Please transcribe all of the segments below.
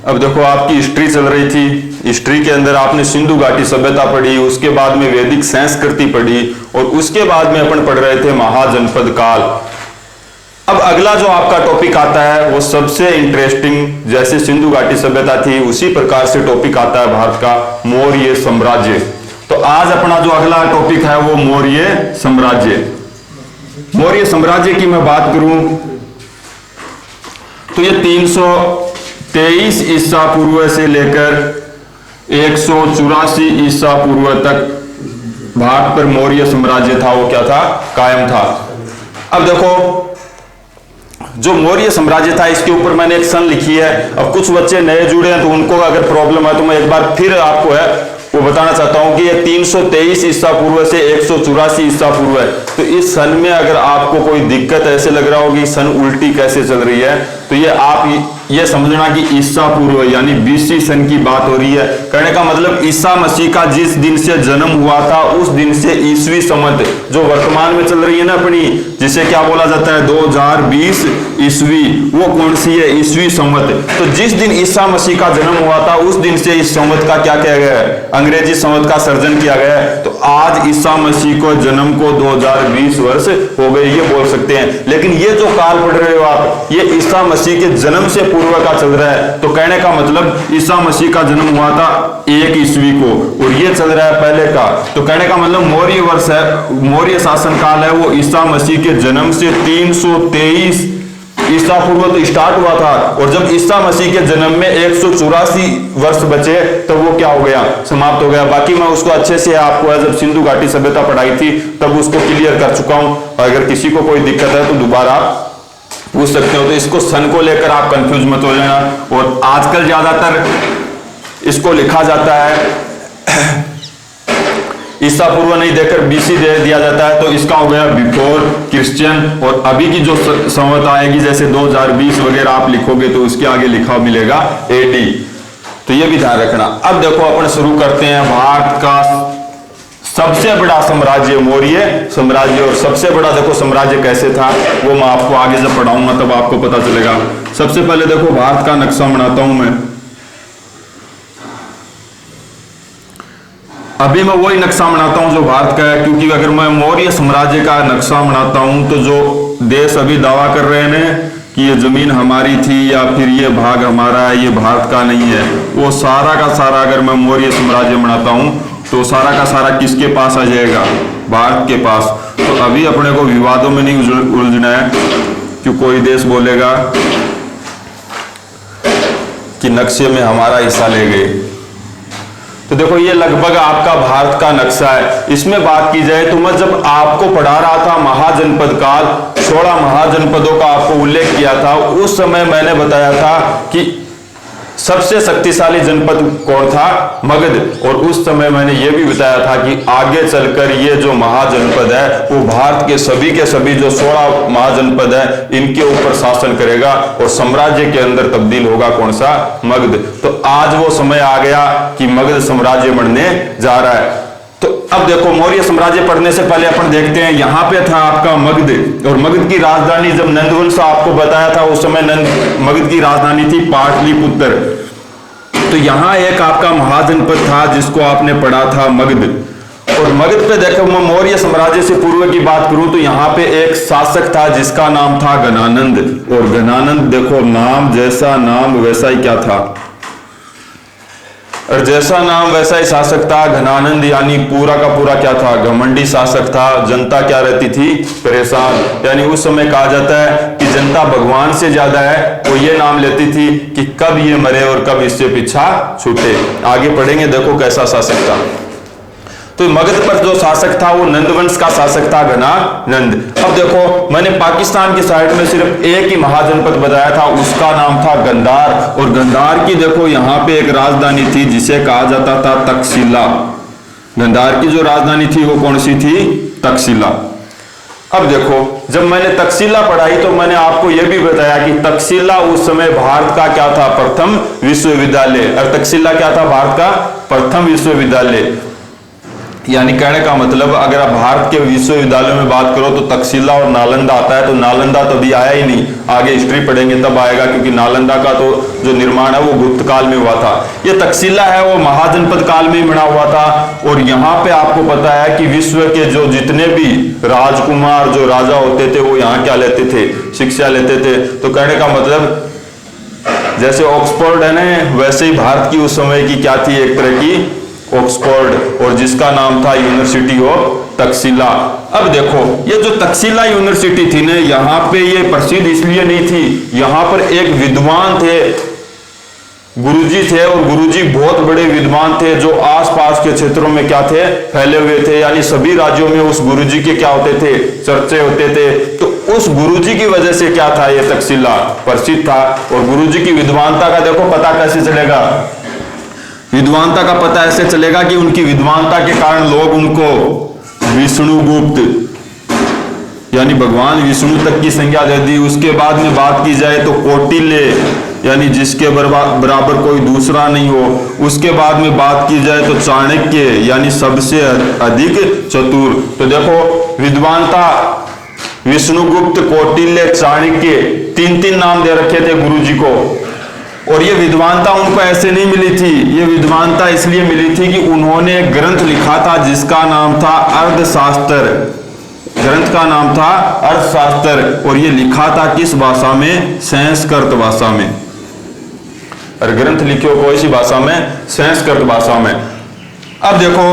अब देखो आपकी हिस्ट्री चल रही थी, हिस्ट्री के अंदर आपने सिंधु घाटी सभ्यता पढ़ी, उसके बाद में वैदिक संस्कृति पढ़ी और उसके बाद में अपन पढ़ रहे थे महाजनपद काल। अब अगला जो आपका टॉपिक आता है वो सबसे इंटरेस्टिंग, जैसे सिंधु घाटी सभ्यता थी उसी प्रकार से टॉपिक आता है भारत का मौर्य साम्राज्य। तो आज अपना जो अगला टॉपिक है वो मौर्य साम्राज्य। मौर्य साम्राज्य की मैं बात करूं तो ये 323 ईसा पूर्व से लेकर 184 ईसा पूर्व तक भारत पर मौर्य साम्राज्य था वो क्या था, कायम था। अब देखो जो मौर्य साम्राज्य था इसके ऊपर मैंने एक सन लिखी है। अब कुछ बच्चे नए जुड़े हैं तो उनको अगर प्रॉब्लम है तो मैं एक बार फिर आपको है वो बताना चाहता हूं कि ये 323 ईसा पूर्व से 184 ईसा पूर्व है। तो इस सन में अगर आपको कोई दिक्कत ऐसे लग रहा हो कि सन उल्टी कैसे चल रही है तो ये आप ये समझना कि ईसा पूर्व यानी BC सन की बात हो रही है। कहने का मतलब ईसा मसीह का जिस दिन से जन्म हुआ था उस दिन से ईसवी संवत जो वर्तमान में चल रही है ना अपनी, जिसे क्या बोला जाता है 2020 ईस्वी, वो कौन सी है, ईसवी संवत। तो जिस दिन ईसा मसीह का जन्म हुआ था उस दिन से इस संवत का क्या किया गया है, अंग्रेजी संवत का सर्जन किया गया है। तो आज ईसा मसीह को जन्म को 2020 वर्ष हो गए ये बोल सकते हैं। लेकिन ये जो काल पढ़ रहे हो आप ये ईसा मसीह के जन्म से पूर्व का चल रहा है। तो कहने का मतलब ईसा मसीह का जन्म हुआ था 1 ईस्वी को और ये चल रहा है पहले का। तो कहने का मतलब मौर्य वर्ष है, मौर्य शासन काल है वो ईसा मसीह के जन्म से 323 ईसा पूर्व तो स्टार्ट हुआ था और जब ईसा मसीह के जन्म में 184 वर्ष बचे तो वो क्या हो गया, समाप्त हो गया। बाकी मैं उसको अच्छे से आपको जब सिंधु घाटी सभ्यता पढ़ाई थी तब उसको क्लियर कर चुका हूं। अगर किसी को कोई दिक्कत है तो दोबारा पूछ सकते हो। तो इसको सन को लेकर आप कंफ्यूज मत हो जाना। और आजकल ज्यादातर इसको लिखा जाता है ईसा पूर्व नहीं देकर BC दे दिया जाता है, तो इसका हो गया बिफोर क्रिश्चियन। और अभी की जो संवत आएगी जैसे 2020 वगैरह आप लिखोगे तो उसके आगे लिखा मिलेगा AD। तो ये भी ध्यान रखना। अब देखो अपन शुरू करते हैं भारत का सबसे बड़ा साम्राज्य मौर्य साम्राज्य। और सबसे बड़ा देखो साम्राज्य कैसे था वो मैं आपको आगे जब पढ़ाऊंगा तब आपको पता चलेगा। सबसे पहले देखो भारत का नक्शा बनाता हूं मैं। अभी मैं वही नक्शा बनाता हूं जो भारत का है, क्योंकि अगर मैं मौर्य साम्राज्य का नक्शा बनाता हूं तो जो देश अभी दावा कर रहे हैं कि ये जमीन हमारी थी या फिर ये भाग हमारा है, ये भारत का नहीं है, वो सारा का सारा अगर मैं मौर्य साम्राज्य बनाता हूं तो सारा का सारा किसके पास आ जाएगा, भारत के पास। तो अभी अपने को विवादों में नहीं उलझना है कि कोई देश बोलेगा कि नक्शे में हमारा हिस्सा ले गए। तो देखो ये लगभग आपका भारत का नक्शा है। इसमें बात की जाए तो मैं जब आपको पढ़ा रहा था महाजनपद काल, 16 महाजनपदों का आपको उल्लेख किया था, उस समय मैंने बताया था कि सबसे शक्तिशाली जनपद कौन था, मगध। और उस समय मैंने यह भी बताया था कि आगे चलकर ये जो महाजनपद है वो भारत के सभी जो 16 महाजनपद है इनके ऊपर शासन करेगा और साम्राज्य के अंदर तब्दील होगा कौन सा, मगध। तो आज वो समय आ गया कि मगध साम्राज्य बनने जा रहा है। तो अब देखो मौर्य साम्राज्य पढ़ने से पहले अपन देखते हैं यहाँ पे था आपका मगध। और मगध की राजधानी जब नंदवंश आपको बताया था उस समय मगध की राजधानी थी पाटलिपुत्र। तो यहाँ एक आपका महाजनपद था जिसको आपने पढ़ा था मगध। और मगध पे देखो मैं मौर्य साम्राज्य से पूर्व की बात करूं तो यहाँ पे एक शासक था जिसका नाम था घनानंद। और घनानंद देखो नाम जैसा नाम वैसा ही क्या था, और जैसा नाम वैसा ही शासक था घनानंद। यानी पूरा का पूरा क्या था, घमंडी शासक था। जनता क्या रहती थी, परेशान। यानी उस समय कहा जाता है कि जनता भगवान से ज्यादा है, वो ये नाम लेती थी कि कब ये मरे और कब इससे पीछा छूटे। आगे पढ़ेंगे देखो कैसा शासक था। तो मगध पर जो शासक था वो नंदवंश का शासक था घनानंद। अब देखो मैंने पाकिस्तान की साइड में सिर्फ एक ही महाजनपद बताया था, उसका नाम था गंधार। और गंधार की देखो यहाँ पे एक राजधानी थी जिसे कहा जाता था तक्षशिला। गंधार की जो राजधानी थी वो कौन सी थी, तक्षशिला। अब देखो जब मैंने तक्षशिला पढ़ाई तो मैंने आपको यह भी बताया कि तक्षशिला उस समय भारत का क्या था, प्रथम विश्वविद्यालय। और तक्षशिला क्या था, भारत का प्रथम विश्वविद्यालय। यानी कहने का मतलब अगर आप भारत के विश्वविद्यालयों में बात करो तो तक्षशिला और नालंदा आता है, तो नालंदा तो अभी आया ही नहीं, आगे हिस्ट्री पढ़ेंगे तब आएगा, क्योंकि नालंदा का तो जो निर्माण है वो गुप्त काल में हुआ था। ये तक्षशिला है वो महाजनपद काल में ही बना हुआ था। और यहाँ पे आपको पता है कि विश्व के जो जितने भी राजकुमार जो राजा होते थे वो यहाँ क्या लेते थे, शिक्षा लेते थे। तो कहने का मतलब जैसे ऑक्सफोर्ड है ना, वैसे ही भारत की उस समय की क्या थी, एक तरह की ऑक्सफोर्ड, और जिसका नाम था यूनिवर्सिटी ऑफ तक्षशिला। अब देखो ये जो तक्षशिला यूनिवर्सिटी थी ना, यहाँ पे ये प्रसिद्ध इसलिए नहीं थी, यहाँ पर एक विद्वान थे, गुरुजी थे, और गुरुजी बहुत बड़े विद्वान थे जो आसपास के क्षेत्रों में क्या थे, फैले हुए थे। यानी सभी राज्यों में उस गुरुजी के क्या होते थे, चर्चे होते थे। तो उस गुरुजी की वजह से क्या था, ये तक्षशिला प्रसिद्ध था। और गुरुजी की विद्वानता का देखो पता कैसे चलेगा, विद्वानता का पता ऐसे चलेगा कि उनकी विद्वानता के कारण लोग उनको विष्णुगुप्त यानी भगवान विष्णु तक की संज्ञा दे दी। उसके बाद में बात की जाए तो कौटिल्य यानी जिसके बराबर कोई दूसरा नहीं हो। उसके बाद में बात की जाए तो चाणक्य यानी सबसे अधिक चतुर। तो देखो विद्वानता विष्णुगुप्त, कौटिल्य, चाणक्य, तीन नाम दे रखे थे गुरुजी को। और ये विद्वानता उनको ऐसे नहीं मिली थी, ये विद्वानता इसलिए मिली थी कि उन्होंने एक ग्रंथ लिखा था जिसका नाम था अर्थशास्त्र। ग्रंथ का नाम था अर्थशास्त्र, और ये लिखा था किस भाषा में, संस्कृत भाषा में। और ग्रंथ लिखे हो कौन सी भाषा में, संस्कृत भाषा में। अब देखो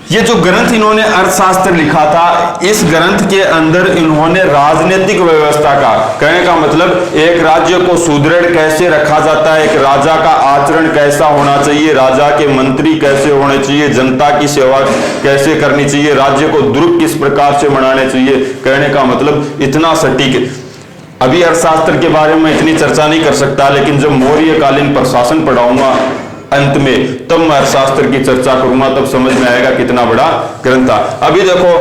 ये जो ग्रंथ इन्होंने अर्थशास्त्र लिखा था, इस ग्रंथ के अंदर इन्होंने राजनीतिक व्यवस्था का, कहने का मतलब एक राज्य को सुदृढ़ कैसे रखा जाता है, एक राजा का आचरण कैसा होना चाहिए, राजा के मंत्री कैसे होने चाहिए, जनता की सेवा कैसे करनी चाहिए, राज्य को दुर्ग किस प्रकार से मनाने चाहिए, कहने का मतलब इतना सटीक। अभी अर्थशास्त्र के बारे में इतनी चर्चा नहीं कर सकता, लेकिन जब मौर्यकालीन प्रशासन पढ़ाऊंगा अंत में तब मैं अर्थशास्त्र की चर्चा करूंगा, तब समझ में आएगा कितना बड़ा ग्रंथ था। अभी देखो,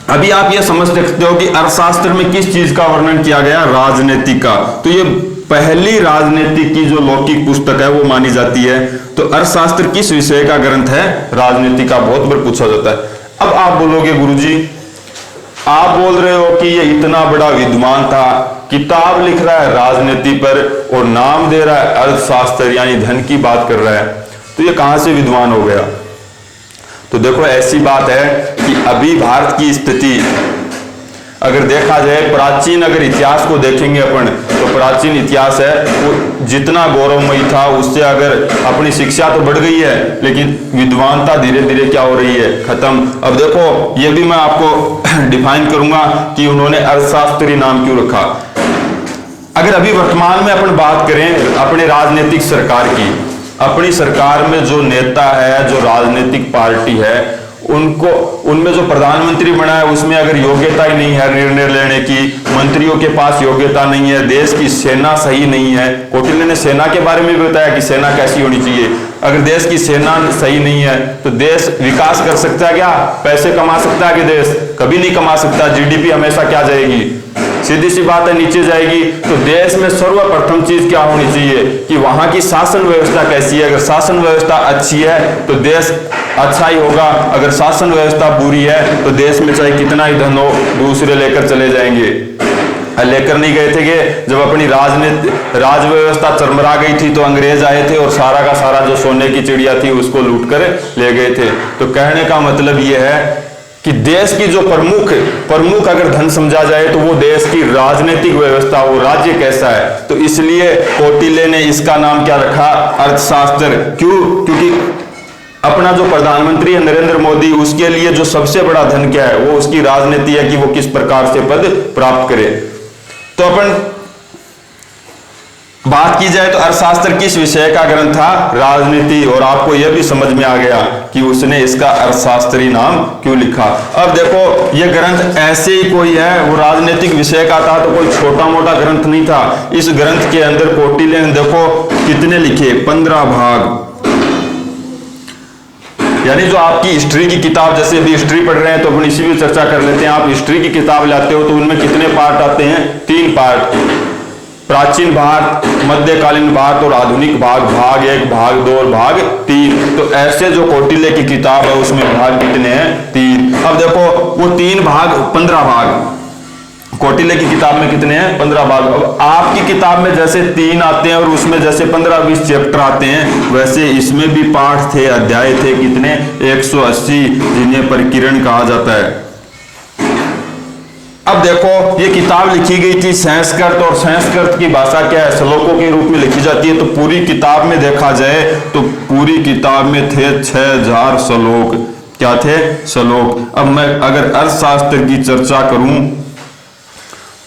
अभी आप ये समझ सकते हो कि अर्थशास्त्र में किस चीज का वर्णन किया गया, राजनीति का। तो ये पहली राजनीति की जो लौकिक पुस्तक है वो मानी जाती है। तो अर्थशास्त्र किस विषय का ग्रंथ है, राजनीति का। बहुत बार पूछा जाता है। अब आप बोलोगे गुरुजी आप बोल रहे हो कि ये इतना बड़ा विद्वान था, किताब लिख रहा है राजनीति पर और नाम दे रहा है अर्थशास्त्र यानी धन की बात कर रहा है, तो ये कहां से विद्वान हो गया। तो देखो ऐसी बात है कि अभी भारत की स्थिति अगर देखा जाए, प्राचीन अगर इतिहास को देखेंगे अपन, तो प्राचीन इतिहास है वो जितना गौरवमयी था उससे अगर अपनी शिक्षा तो बढ़ गई है, लेकिन विद्वानता धीरे धीरे क्या हो रही है, खत्म। अब देखो ये भी मैं आपको डिफाइन करूंगा कि उन्होंने अर्थशास्त्री नाम क्यों रखा। अगर अभी वर्तमान में अपन बात करें अपने राजनीतिक सरकार की, अपनी सरकार में जो नेता है, जो राजनीतिक पार्टी है, उनको उनमें जो प्रधानमंत्री बना है उसमें अगर योग्यता ही नहीं है निर्णय लेने की, मंत्रियों के पास योग्यता नहीं है, देश की सेना सही नहीं है। कौटिल्य ने सेना के बारे में भी बताया कि सेना कैसी होनी चाहिए। अगर देश की सेना सही नहीं है तो देश विकास कर सकता है क्या, पैसे कमा सकता है कि देश कभी नहीं कमा सकता। जीडीपी हमेशा क्या जाएगी, सीधी सी बात है नीचे जाएगी। तो देश में सर्वप्रथम चीज क्या होनी चाहिए कि वहां की शासन व्यवस्था कैसी है। अगर शासन व्यवस्था अच्छी है तो देश अच्छा ही होगा, अगर शासन व्यवस्था बुरी है तो देश में चाहे कितना ही धन हो दूसरे लेकर चले जाएंगे। लेकर नहीं गए थे कि जब अपनी राज व्यवस्था चरमरा गई थी तो अंग्रेज आए थे और सारा का सारा जो सोने की चिड़िया थी उसको लूट कर ले गए थे। तो कहने का मतलब यह है कि देश की जो प्रमुख अगर धन समझा जाए तो वो देश की राजनीतिक व्यवस्था, वो राज्य कैसा है। तो इसलिए कौटिल्य ने इसका नाम क्या रखा, अर्थशास्त्र। क्यों, क्योंकि अपना जो प्रधानमंत्री है नरेंद्र मोदी, उसके लिए जो सबसे बड़ा धन क्या है, वो उसकी राजनीति है कि वो किस प्रकार से पद प्राप्त करे। तो अपन बात की जाए तो अर्थशास्त्र किस विषय का ग्रंथ था, राजनीति। और आपको यह भी समझ में आ गया कि उसने इसका अर्थशास्त्री नाम क्यों लिखा। अब देखो यह ग्रंथ ऐसे ही कोई है, वो राजनीतिक विषय का था तो कोई छोटा मोटा ग्रंथ नहीं था। इस ग्रंथ के अंदर कौटिल्य ने देखो कितने लिखे, 15 भाग। यानी जो आपकी हिस्ट्री की किताब, जैसे अभी हिस्ट्री पढ़ रहे हैं तो अपन इसी भी चर्चा कर लेते हैं। आप हिस्ट्री की किताब लाते हो तो उनमें कितने पार्ट आते हैं, 3 पार्ट। प्राचीन भारत, मध्यकालीन भारत और आधुनिक भाग 1, भाग 2 और भाग 3। तो ऐसे जो कौटिल्य की किताब है उसमें भाग कितने हैं? 3। अब देखो वो 3 भाग 15 भाग, कौटिल्य की किताब में कितने हैं? 15 भाग। अब आपकी किताब में जैसे 3 आते हैं और उसमें जैसे 15-20 चैप्टर आते हैं, वैसे इसमें भी पाठ थे, अध्याय थे कितने? 180, जिन्हें परिकिरण कहा जाता है। अब देखो ये किताब लिखी गई थी संस्कृत, और संस्कृत की भाषा क्या है? श्लोकों के रूप में लिखी जाती है। तो पूरी किताब में देखा जाए तो पूरी किताब में थे 6000 श्लोक। क्या थे? श्लोक। अब मैं अगर अर्थशास्त्र की चर्चा करूं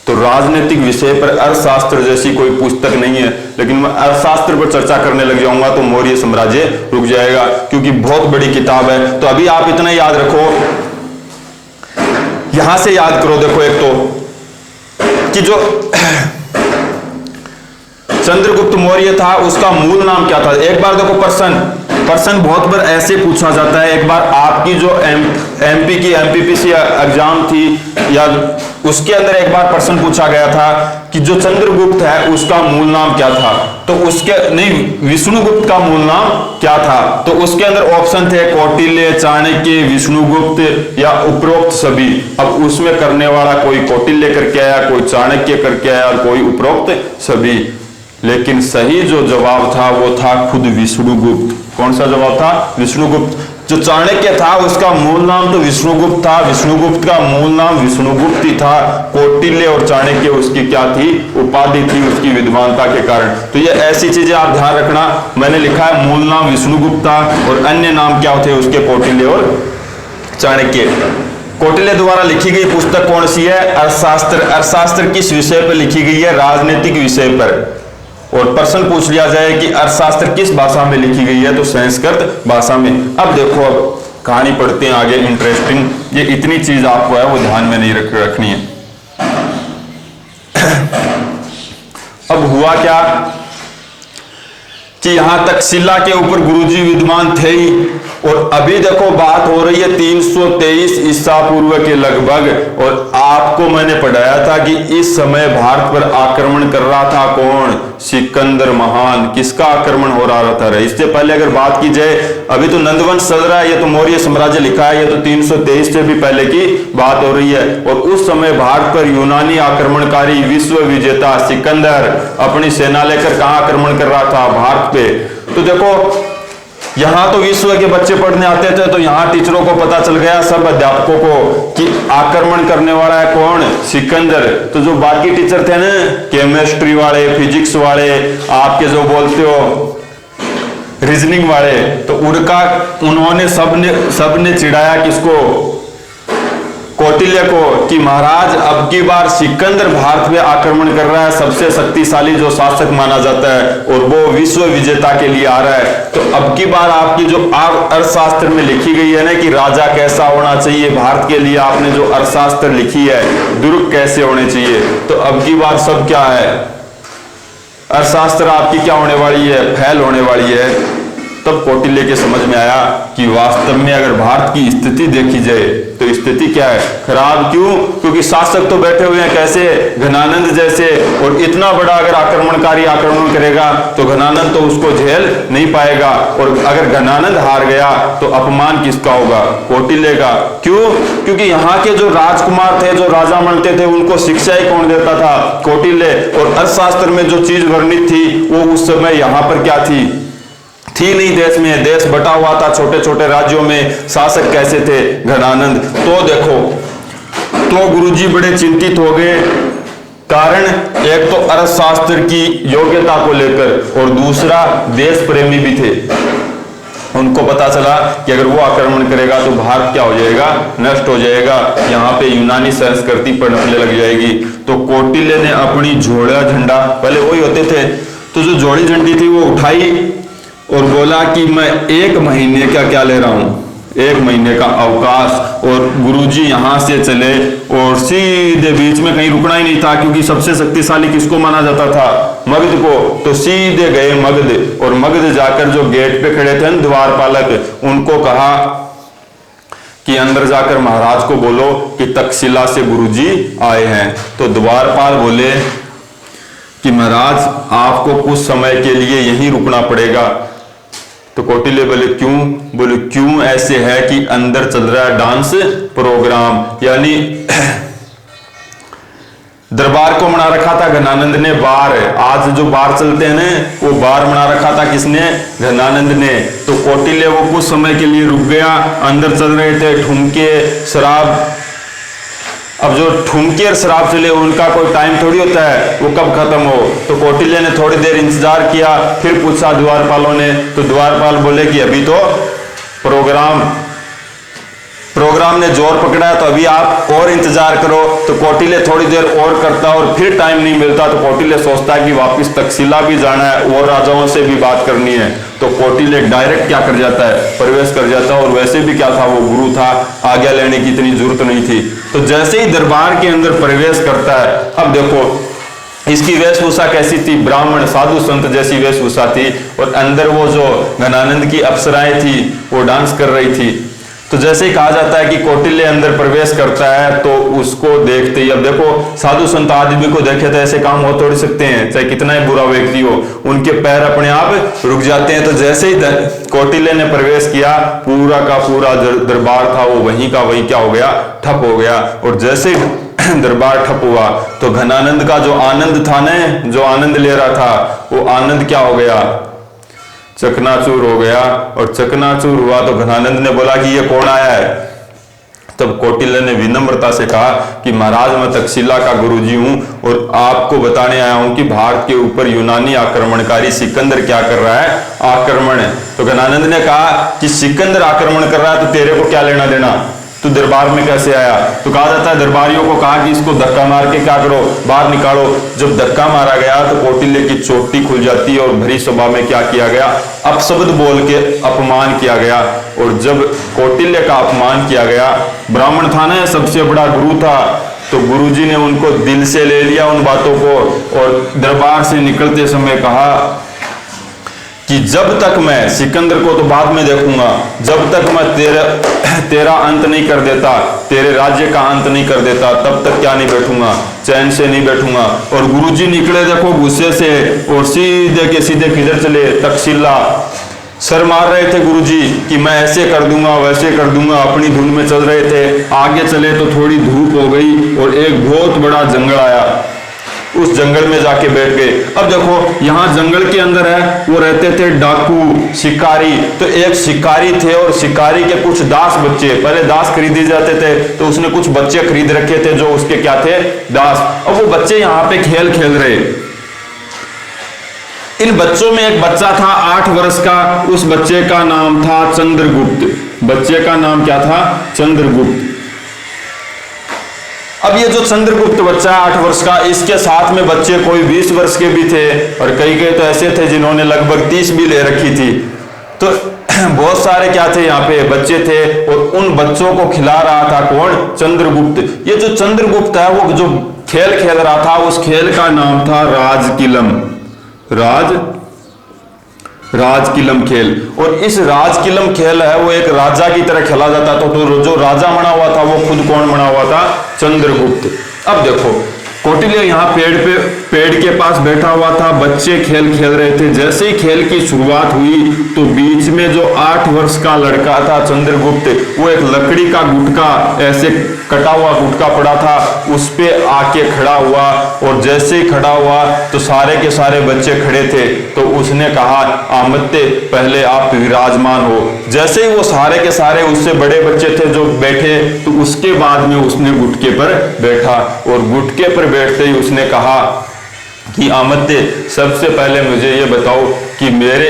तो राजनीतिक विषय पर अर्थशास्त्र जैसी कोई पुस्तक नहीं है, लेकिन मैं अर्थशास्त्र पर चर्चा करने लग जाऊंगा तो मौर्य साम्राज्य रुक जाएगा, क्योंकि बहुत बड़ी किताब है। तो अभी आप इतना याद रखो, यहां से याद करो। देखो एक तो कि जो चंद्रगुप्त मौर्य था उसका मूल नाम क्या था? एक बार देखो प्रश्न बहुत बार ऐसे पूछा जाता है। एक बार आपकी जो एमपी की एमपीपीसी एग्जाम थी या उसके अंदर एक बार प्रश्न पूछा गया था कि जो चंद्रगुप्त है उसका मूल नाम क्या था? तो उसके नहीं, विष्णुगुप्त का मूल नाम क्या था? तो उसके अंदर ऑप्शन थे कौटिल्य, चाणक्य, विष्णुगुप्त या उपरोक्त सभी। अब उसमें करने वाला कोई कौटिल्य करके आया, कोई चाणक्य करके आया और कोई उपरोक्त सभी। लेकिन सही जो जवाब था वो था खुद विष्णुगुप्त। कौन सा जवाब था? विष्णुगुप्त। जो चाणक्य था उसका मूल नाम तो विष्णुगुप्त था, विष्णुगुप्त का मूल नाम विष्णुगुप्त ही था। कौटिल्य और चाणक्य उसकी क्या थी? उपाधि थी, उसकी विद्वानता के कारण। तो ये ऐसी चीजें आप ध्यान रखना। मैंने लिखा है मूल नाम विष्णुगुप्त था और अन्य नाम क्या थे उसके? कौटिल्य और चाणक्य। कौटिल्य द्वारा लिखी गई पुस्तक कौन सी है? अर्थशास्त्र। अर्थशास्त्र किस विषय पर लिखी गई है? राजनीतिक विषय पर। और प्रश्न पूछ लिया जाए कि अर्थशास्त्र किस भाषा में लिखी गई है, तो संस्कृत भाषा में। अब देखो, अब कहानी पढ़ते हैं आगे, इंटरेस्टिंग। ये इतनी चीज आपको है वो ध्यान में नहीं रखनी है। अब हुआ क्या कि यहां तक शिला के ऊपर गुरुजी विद्वान थे ही, और अभी देखो बात हो रही है 323 ईसा पूर्व के लगभग। और आपको मैंने पढ़ाया था कि इस समय भारत पर आक्रमण कर रहा था कौन? सिकंदर महान। किसका आक्रमण हो रहा था? इससे पहले अगर बात की जाए, अभी तो नंदवंश चल रहा है, ये तो मौर्य साम्राज्य लिखा है, ये तो 323 से भी पहले की बात हो रही है। और उस समय भारत पर यूनानी आक्रमणकारी विश्व विजेता सिकंदर अपनी सेना लेकर कहां आक्रमण कर रहा था? भारत पे। तो देखो यहां तो विश्व के बच्चे पढ़ने आते थे, तो यहां टीचरों को पता चल गया, सब अध्यापकों को, कि आक्रमण करने वाला है कौन? सिकंदर। तो जो बाकी टीचर थे ना, केमिस्ट्री वाले, फिजिक्स वाले, आपके जो बोलते हो रीजनिंग वाले, तो उन्होंने सबने चिढ़ाया किसको? कौटिल्य को, कि महाराज अब की बार सिकंदर भारत में आक्रमण कर रहा है, सबसे शक्तिशाली जो शासक माना जाता है, और वो विश्व विजेता के लिए आ रहा है। तो अब की बार आपकी जो अर्थशास्त्र में लिखी गई है ना कि राजा कैसा होना चाहिए, भारत के लिए आपने जो अर्थशास्त्र लिखी है, दुर्ग कैसे होने चाहिए, तो अब की बार सब क्या है? अर्थशास्त्र आपकी क्या होने वाली है? फेल होने वाली है। तब कौटिल्य के समझ में आया कि वास्तव में अगर भारत की स्थिति देखी जाए तो स्थिति क्या है? खराब। क्यों? क्योंकि शासक तो बैठे हुए हैं कैसे? घनानंद जैसे। और इतना बड़ा अगर आक्रमणकारी आक्रमण करेगा तो घनानंद तो उसको झेल नहीं पाएगा, और अगर घनानंद हार गया तो अपमान किसका होगा? कौटिल्य का। क्यों? क्योंकि यहाँ के जो राजकुमार थे, जो राजा बनते थे, उनको शिक्षा ही कौन देता था? कौटिल्य। और अर्थशास्त्र में जो चीज वर्णित थी वो उस समय यहाँ पर क्या थी नहीं। देश में देश बटा हुआ था छोटे छोटे राज्यों में, शासक कैसे थे? घनानंद। तो देखो, तो गुरुजी बड़े चिंतित हो गए। कारण एक तो अर्थशास्त्र की योग्यता को लेकर, और दूसरा देश प्रेमी भी थे। उनको पता चला कि अगर वो आक्रमण करेगा तो भारत क्या हो जाएगा? नष्ट हो जाएगा, यहाँ पे यूनानी संस्कृति पनपने लग जाएगी। तो कौटिल्य ने अपनी झोड़ा झंडा, पहले वही होते थे, तो जो जोड़ी झंडी थी वो उठाई और बोला कि मैं 1 महीने का क्या ले रहा हूं? 1 महीने का अवकाश। और गुरुजी यहां से चले और सीधे बीच में कहीं रुकना ही नहीं था, क्योंकि सबसे शक्तिशाली किसको माना जाता था? मगध को। तो सीधे गए मगध, और मगध जाकर जो गेट पे खड़े थे द्वारपालक, उनको कहा कि अंदर जाकर महाराज को बोलो कि तक्षशिला से गुरुजी आए हैं। तो द्वारपाल बोले कि महाराज आपको कुछ समय के लिए यहीं रुकना पड़ेगा। तो कौटिल्य बोले क्यों? बोले क्यों ऐसे है कि अंदर चल रहा है डांस प्रोग्राम, यानी दरबार को मना रखा था घनानंद ने बार। आज जो बार चलते हैं ना, वो बार मना रखा था किसने? घनानंद ने। तो कौटिल्य वो कुछ समय के लिए रुक गया, अंदर चल रहे थे ठुमके शराब। अब जो ठुमके और शराब चले उनका कोई टाइम थोड़ी होता है, वो कब खत्म हो। तो कौटिल्य ने थोड़ी देर इंतजार किया, फिर पूछा द्वारपालों ने, तो द्वारपाल बोले कि अभी तो प्रोग्राम ने जोर पकड़ा है, तो अभी आप और इंतजार करो। तो कौटिल्य थोड़ी देर और करता और फिर टाइम नहीं मिलता, तो कौटिल्य सोचता है कि वापस तक्षशिला भी जाना है और राजाओं से भी बात करनी है। तो कौटिल्य डायरेक्ट क्या कर जाता है? प्रवेश कर जाता है। और वैसे भी क्या था, वो गुरु था, आज्ञा लेने की इतनी जरूरत नहीं थी। तो जैसे ही दरबार के अंदर प्रवेश करता है, अब देखो इसकी वेशभूषा कैसी थी? ब्राह्मण साधु संत जैसी वेशभूषा थी। और अंदर वो जो घनानंद की अप्सराएं थी वो डांस कर रही थी। तो जैसे ही कहा जाता है कि कौटिल्य अंदर प्रवेश करता है, तो उसको देखते ही, अब देखो साधु संत आदमी को देखे तो ऐसे काम हो थोड़ी सकते हैं, चाहे कितना ही बुरा व्यक्ति हो, उनके पैर अपने आप रुक जाते हैं। तो जैसे ही कौटिल्य ने प्रवेश किया, पूरा का पूरा दरबार था वो वहीं का वहीं क्या हो गया? ठप हो गया। और जैसे दरबार ठप हुआ तो घनानंद का जो आनंद था न, जो आनंद ले रहा था, वो आनंद क्या हो गया? चकनाचूर हो गया। और चकनाचूर हुआ तो घनानंद ने बोला कि ये कौन आया है? तब कौटिल्य ने विनम्रता से कहा कि महाराज मैं तक्षशिला का गुरुजी हूं और आपको बताने आया हूं कि भारत के ऊपर यूनानी आक्रमणकारी सिकंदर क्या कर रहा है? आक्रमण। तो घनानंद ने कहा कि सिकंदर आक्रमण कर रहा है तो तेरे को क्या लेना देना? तू दरबार में कैसे आया? तो कहा जाता है दरबारियों को कहा कि इसको धक्का मार के क्या करो? बाहर निकालो। जब धक्का मारा गया तो कौटिल्य की चोटी खुल जाती है और भरी सभा में क्या किया गया? अपशब्द बोल के अपमान किया गया। और जब कौटिल्य का अपमान किया गया, ब्राह्मण था ना, सबसे बड़ा गुरु था, तो गुरुजी ने उनको दिल से ले लिया उन बातों को। और दरबार से निकलते समय कहा कि जब तक मैं, सिकंदर को तो बाद में देखूंगा, जब तक मैं तेरा अंत नहीं कर देता, तेरे राज्य का अंत नहीं कर देता, तब तक क्या नहीं बैठूंगा? चैन से नहीं बैठूंगा। और गुरुजी निकले देखो गुस्से से और सीधे के सीधे किधर चले? तक्षशिला। सर मार रहे थे गुरुजी कि मैं ऐसे कर दूंगा वैसे कर दूंगा, अपनी धुन में चल रहे थे। आगे चले तो थोड़ी धूप हो गई और एक बहुत बड़ा जंगल आया, उस जंगल में जाके बैठ गए। अब देखो यहाँ जंगल के अंदर है, वो रहते थे डाकू शिकारी। तो एक शिकारी थे और शिकारी के कुछ दास बच्चे, पहले दास खरीदे जाते थे, तो उसने कुछ बच्चे खरीद रखे थे जो उसके क्या थे? दास। अब वो बच्चे यहाँ पे खेल खेल रहे। इन बच्चों में एक बच्चा था 8 वर्ष का, उस बच्चे का नाम था चंद्रगुप्त। बच्चे का नाम क्या था? चंद्रगुप्त। अब ये जो चंद्रगुप्त बच्चा 8 वर्ष का, इसके साथ में बच्चे कोई 20 वर्ष के भी थे और कई तो ऐसे थे जिन्होंने लगभग 30 भी ले रखी थी। तो बहुत सारे क्या थे यहाँ पे? बच्चे थे। और उन बच्चों को खिला रहा था कौन? चंद्रगुप्त। ये जो चंद्रगुप्त है वो जो खेल खेल रहा था, उस खेल का नाम था राजकिलम। राजकिलम खेल। और इस राजकिलम खेल है वो एक राजा की तरह खेला जाता था। तो जो राजा बना हुआ था वो खुद कौन बना हुआ था? चंद्रगुप्त। अब देखो कौटिल्य यहाँ पेड़ के पास बैठा हुआ था, बच्चे खेल खेल रहे थे। जैसे ही खेल की शुरुआत हुई तो बीच में जो 8 वर्ष का लड़का था चंद्रगुप्त, वो एक लकड़ी का गुटका, ऐसे कटा हुआ गुटका पड़ा था, उस पे आके खड़ा हुआ। और जैसे ही खड़ा हुआ तो सारे के सारे बच्चे खड़े थे। तो उसने कहा आमत्ते पहले आप विराजमान हो। जैसे ही वो सारे के सारे उससे बड़े बच्चे थे जो बैठे, तो उसके बाद में उसने गुटके पर बैठा। और गुटके पर बैठते ही उसने कहा कि आमत्ते सबसे पहले मुझे ये बताओ कि मेरे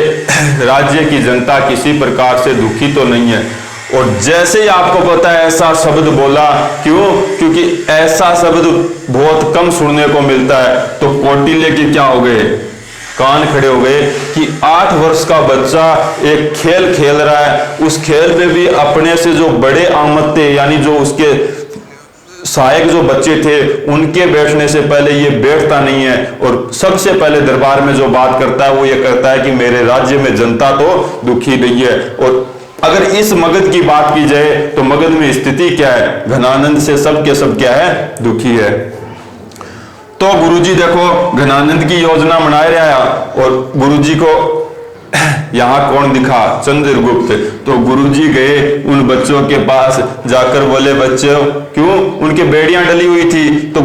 राज्य की जनता किसी प्रकार से दुखी तो नहीं है? और जैसे ही आपको पता है ऐसा शब्द बोला, क्यों? क्योंकि ऐसा शब्द बहुत कम सुनने को मिलता है। तो कौटिल्य के क्या हो गए? कान खड़े हो गए कि 8 वर्ष का बच्चा एक खेल खेल रहा है, उस खेल में भी अपने से जो बड़े आमत्ते यानी जो उसके सहायक जो बच्चे थे उनके बैठने से पहले ये बैठता नहीं है। और सबसे पहले दरबार में जो बात करता है वो ये कहता है कि मेरे राज्य में जनता तो दुखी नहीं है। और अगर इस मगध की बात की जाए तो मगध में स्थिति क्या है? घनानंद से सब के सब क्या है? दुखी है। तो गुरुजी देखो घनानंद की योजना बनाए रहा, और गुरुजी को यहाँ कौन दिखा? चंद्रगुप्त। तो गुरुजी गए उन बच्चों के पास, जाकर बोले बच्चों, क्यों? उनके बेड़ियां डली हुई थी, तो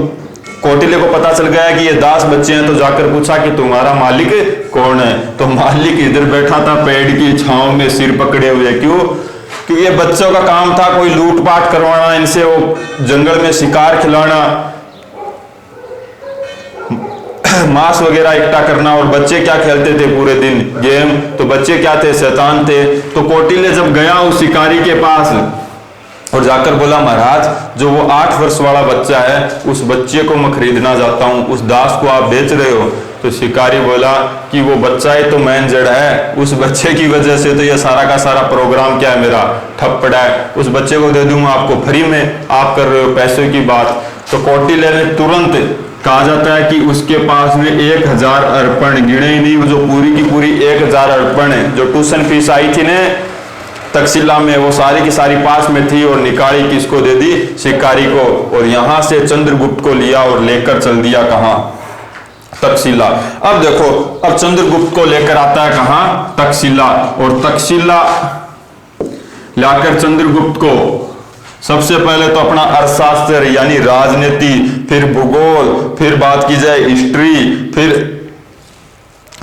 कौटिल्य को पता चल गया कि ये दास बच्चे हैं, तो जाकर पूछा कि तुम्हारा मालिक कौन है? तो मालिक इधर बैठा था पेड़ की छांव में सिर पकड़े हुए। क्यों? क्योंकि ये बच्चों का काम था कोई लूटपाट करवाना, इनसे वो जंगल में शिकार खिलाना, मांस वगैरह इकट्ठा करना। और बच्चे क्या खेलते थे पूरे दिन? गेम। तो बच्चे क्या थे? शैतान थे। तो कौटिल्य जब गया उस शिकारी के पास और जाकर बोला, महाराज जो वो 8 वर्ष वाला बच्चा है, उस बच्चे को मैं खरीदना चाहता हूँ, उस दास को आप बेच रहे हो? तो शिकारी बोला कि वो बच्चा ही तो मैन जड़ है, उस बच्चे की वजह से तो ये सारा का सारा प्रोग्राम क्या है मेरा ठप पड़ा है, उस बच्चे को दे दूंगा आपको फ्री में, आप कर रहे हो पैसे की बात। तो कौटिल्य ने तुरंत, कहा जाता है कि उसके पास में 1000 अर्पण, गिने ही नहीं, जो पूरी की पूरी 1000 अर्पण है, जो ट्यूशन फीस आई थी ने तक्षशिला में, वो सारी की सारी पास में थी, और निकाली किसको दे दी? शिकारी को। और यहां से चंद्रगुप्त को लिया और लेकर चल दिया कहां? तक्षशिला। अब देखो, अब चंद्रगुप्त को लेकर आता है कहां? तक्षशिला। और तक्षशिला लाकर चंद्रगुप्त को सबसे पहले तो अपना अर्थशास्त्र यानी राजनीति, फिर भूगोल, फिर बात की जाए हिस्ट्री,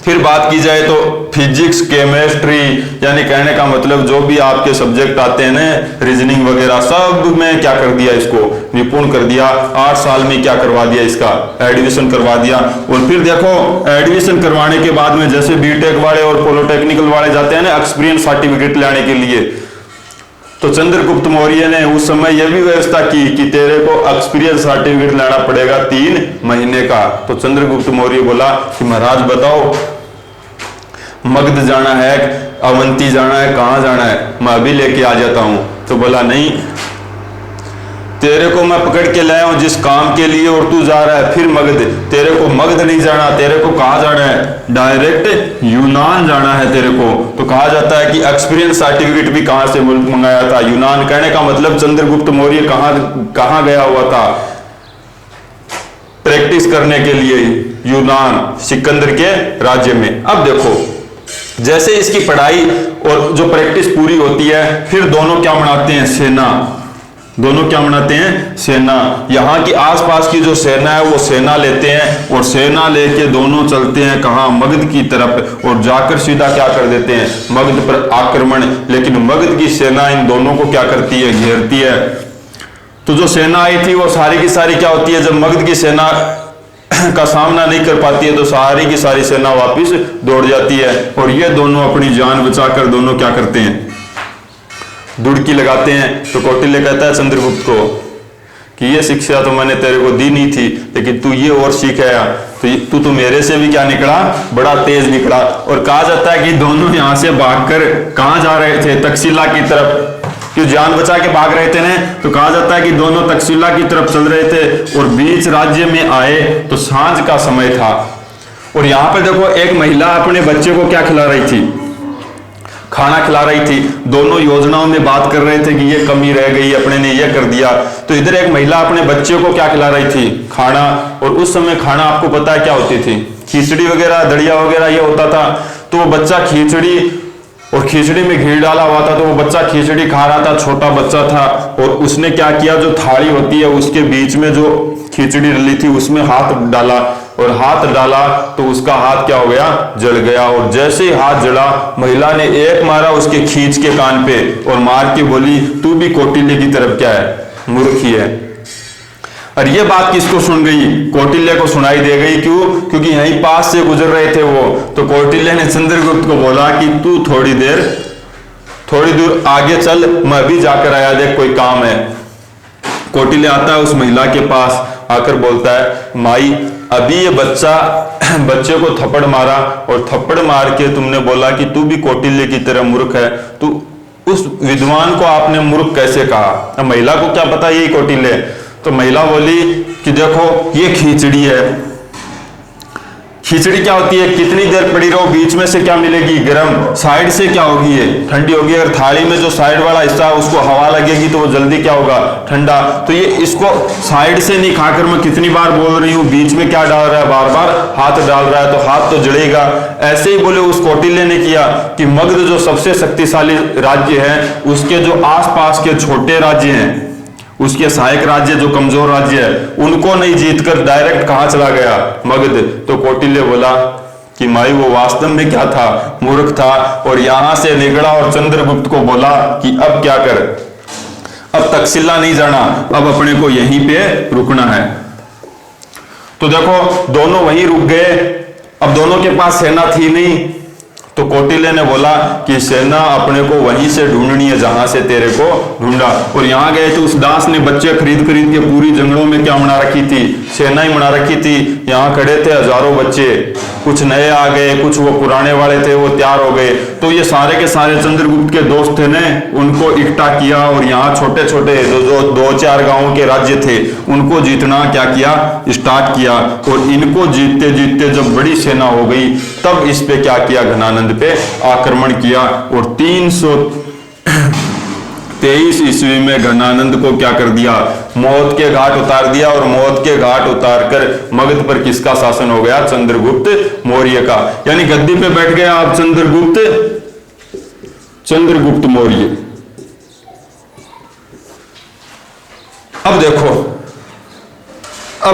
फिर बात की जाए तो फिजिक्स, केमिस्ट्री, यानी कहने का मतलब जो भी आपके सब्जेक्ट आते हैं ना, रीजनिंग वगैरह, सब में क्या कर दिया? इसको निपुण कर दिया। 8 साल में क्या करवा दिया? इसका एडमिशन करवा दिया। और फिर देखो एडमिशन करवाने के बाद में जैसे बीटेक वाले और पॉलिटेक्निकल वाले जाते हैं ना एक्सपीरियंस सर्टिफिकेट लाने के लिए, तो चंद्रगुप्त मौर्य ने उस समय यह भी व्यवस्था की कि तेरे को एक्सपीरियंस सर्टिफिकेट लाना पड़ेगा 3 महीने का। तो चंद्रगुप्त मौर्य बोला कि महाराज बताओ, मगध जाना है, अवंती जाना है, कहां जाना है? मैं अभी लेके आ जाता हूं। तो बोला नहीं, तेरे को मैं पकड़ के लाया हूं जिस काम के लिए, और तू जा रहा है फिर मगध। तेरे को मगध नहीं जाना, तेरे को कहां जाना है? डायरेक्ट यूनान जाना है तेरे को। तो कहा जाता है कि एक्सपीरियंस सर्टिफिकेट भी कहां से मंगाया था? यूनान। कहने का मतलब चंद्रगुप्त मौर्य कहां गया हुआ था प्रैक्टिस करने के लिए? यूनान, सिकंदर के राज्य में। अब देखो, जैसे इसकी पढ़ाई और जो प्रैक्टिस पूरी होती है, फिर दोनों क्या बनाते हैं? सेना। दोनों क्या बनाते हैं? सेना। यहाँ की आसपास की जो सेना है वो सेना लेते हैं, और सेना लेके दोनों चलते हैं कहाँ? मगध की तरफ, और जाकर सीधा क्या कर देते हैं? मगध पर आक्रमण। लेकिन मगध की सेना इन दोनों को क्या करती है? घेरती है। तो जो सेना आई थी वो सारी की सारी क्या होती है? जब मगध की सेना का सामना नहीं कर पाती है तो सारी की सारी सेना वापस दौड़ जाती है, और ये दोनों अपनी जान बचाकर दोनों क्या करते हैं? दुड़की लगाते हैं। तो कौटिल्य कहता है चंद्रगुप्त को कि ये शिक्षा तो मैंने तेरे को दी नहीं थी, लेकिन तू ये और सीख आया, तो तू मेरे से भी क्या निकला? बड़ा तेज निकला। और कहा जाता है कि दोनों यहां से भागकर कहां जा रहे थे? तक्षशिला की तरफ। क्यों? जान बचा के भाग रहे थे ना। तो कहा जाता है कि दोनों तक्षशिला की तरफ चल रहे थे, और बीच राज्य में आए तो सांझ का समय था। और यहां पर देखो, एक महिला अपने बच्चे को क्या खिला रही थी? खाना खिला रही थी। दोनों योजनाओं में बात कर रहे थे कि ये कमी रह गई, अपने ने ये कर दिया। तो इधर एक महिला अपने बच्चे को क्या खिला रही थी? खाना। और उस समय खाना आपको पता है क्या होती थी? खिचड़ी वगैरह, दड़िया वगैरह ये होता था। तो वो बच्चा खिचड़ी, और खिचड़ी में घी डाला हुआ था, तो वो बच्चा खिचड़ी खा रहा था, छोटा बच्चा था। और उसने क्या किया? जो थाली होती है उसके बीच में जो खिचड़ी डली थी उसमें हाथ डाला, और हाथ डाला तो उसका हाथ क्या हो गया? जल गया। और जैसे ही हाथ जला, महिला ने एक मारा उसके खींच के कान पे, और मार के बोली तू भी कौटिल्य की तरफ क्या है? मूर्ख ही है। और ये बात किसको सुन गई? कौटिल्य को सुनाई दे गई। क्यों? क्योंकि यहीं पास से गुजर रहे थे वो। तो कौटिल्य ने चंद्रगुप्त को बोला कि तू थोड़ी दूर आगे चल, मैं भी जाकर आया, देख कोई काम है। कौटिल्य आता है उस महिला के पास, आकर बोलता है माई, अभी ये बच्चे को थप्पड़ मारा, और थप्पड़ मार के तुमने बोला कि तू भी कौटिल्य की तरह मूर्ख है। तो उस विद्वान को आपने मूर्ख कैसे कहा? महिला को क्या पता यही कौटिल्य? तो महिला बोली कि देखो ये खिचड़ी है, खिचड़ी क्या होती है, कितनी देर पड़ी रहो, बीच में से क्या मिलेगी, गर्म, साइड से क्या होगी, ये ठंडी होगी। अगर थाली में जो साइड वाला हिस्सा है उसको हवा लगेगी तो वो जल्दी क्या होगा, ठंडा। तो ये इसको साइड से नहीं खाकर, मैं कितनी बार बोल रही हूँ, बीच में क्या डाल रहा है, बार बार हाथ डाल रहा है, तो हाथ तो जलेगा। ऐसे ही बोले उस कौटिल्य ने किया कि मगध जो सबसे शक्तिशाली राज्य है, उसके जो आसपास के छोटे राज्य हैं, उसके सहायक राज्य जो कमजोर राज्य है, उनको नहीं जीतकर डायरेक्ट कहां चला गया, मगध। तो कौटिल्य बोला कि माई वो वास्तव में क्या था, मूर्ख था, और यहां से निकला और चंद्रगुप्त को बोला कि अब क्या कर, अब तक्षशिला नहीं जाना, अब अपने को यहीं पे रुकना है। तो देखो दोनों वहीं रुक गए। अब दोनों के पास सेना थी नहीं, तो कौटिल्य ने बोला कि सेना अपने को वहीं से ढूंढनी है जहां से तेरे को ढूंढा। और यहां गए तो उस दास ने बच्चे खरीद खरीद के पूरी जंगलों में क्या बना रखी थी, सेना ही बना रखी थी। यहाँ खड़े थे हजारों बच्चे, कुछ नए आ गए, कुछ वो पुराने वाले थे वो तैयार हो गए। तो ये सारे के सारे चंद्रगुप्त के दोस्त थे ने, उनको इकट्ठा किया और यहाँ छोटे छोटे जो 2-4 गांवों के राज्य थे उनको जीतना क्या किया, स्टार्ट किया। और इनको जीतते जीतते जब बड़ी सेना हो गई, तब इस पे क्या किया, घनानंद पे आक्रमण किया। और 323 ईस्वी में घनानंद को क्या कर दिया, मौत के घाट उतार दिया। और मौत के घाट उतारकर मगध पर किसका शासन हो गया, चंद्रगुप्त मौर्य का। यानी गद्दी पे बैठ गया अब चंद्रगुप्त मौर्य। अब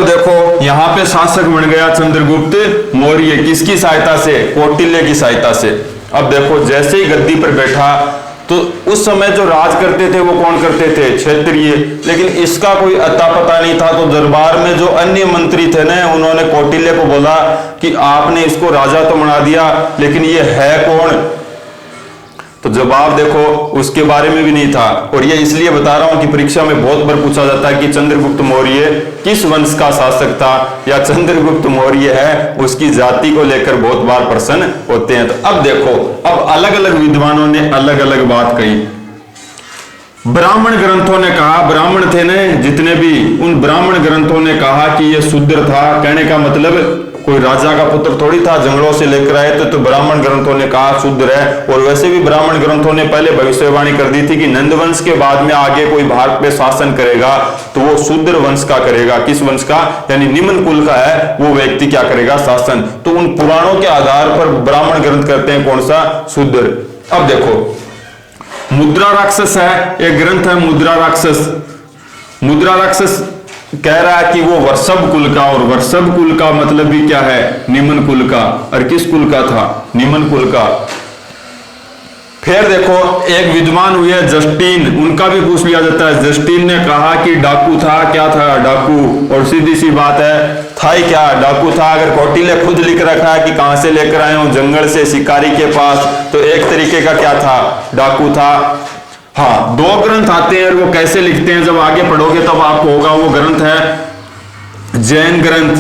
देखो यहां पे शासक बन गया चंद्रगुप्त मौर्य, किसकी सहायता से, कौटिल्य की सहायता से। अब देखो जैसे ही गद्दी पर बैठा, तो उस समय जो राज करते थे वो कौन करते थे, क्षत्रिय। लेकिन इसका कोई अता पता नहीं था। तो दरबार में जो अन्य मंत्री थे ना, उन्होंने कौटिल्य को बोला कि आपने इसको राजा तो बना दिया, लेकिन ये है कौन। तो जवाब देखो उसके बारे में भी नहीं था। और ये इसलिए बता रहा हूं कि परीक्षा में बहुत बार पूछा जाता है कि चंद्रगुप्त मौर्य किस वंश का शासक था, या चंद्रगुप्त मौर्य है, उसकी जाति को लेकर बहुत बार प्रश्न होते हैं। तो अब देखो, अब अलग अलग विद्वानों ने अलग अलग बात कही। ब्राह्मण ग्रंथों ने कहा, ब्राह्मण थे ना जितने भी, उन ब्राह्मण ग्रंथों ने कहा कि यह शूद्र था। कहने का मतलब कोई राजा का पुत्र थोड़ी था, जंगलों से लेकर आए थे। तो ब्राह्मण ग्रंथों ने कहा शूद्र है। और वैसे भी ब्राह्मण ग्रंथों ने पहले भविष्यवाणी कर दी थी कि नंदवंश के बाद में आगे कोई भारत पे शासन करेगा तो वो शूद्र वंश का करेगा। किस वंश का, यानी निम्न कुल का है वो व्यक्ति क्या करेगा, शासन। तो उन पुराणों के आधार पर ब्राह्मण ग्रंथ करते हैं कौन सा, शूद्र। अब देखो मुद्रा राक्षस है, एक ग्रंथ है मुद्रा राक्षस। मुद्रा राक्षस कह रहा है कि वो वृषभ कुल का, और वृषभ कुल का मतलब भी क्या है, निम्न कुल का। और किस कुल का था, निम्न कुल का। फिर देखो एक विद्वान हुए जस्टिन, उनका भी पूछ लिया जाता है। जस्टिन ने कहा कि डाकू था, क्या था, डाकू। और सीधी सी बात है, था ही क्या, डाकू था। अगर कौटिल्य खुद लिख रखा है कि कहां से लेकर आए हो, जंगल से, शिकारी के पास, तो एक तरीके का क्या था, डाकू था। हाँ, 2 ग्रंथ आते हैं और वो कैसे लिखते हैं जब आगे पढ़ोगे तब आपको होगा। वो ग्रंथ है जैन ग्रंथ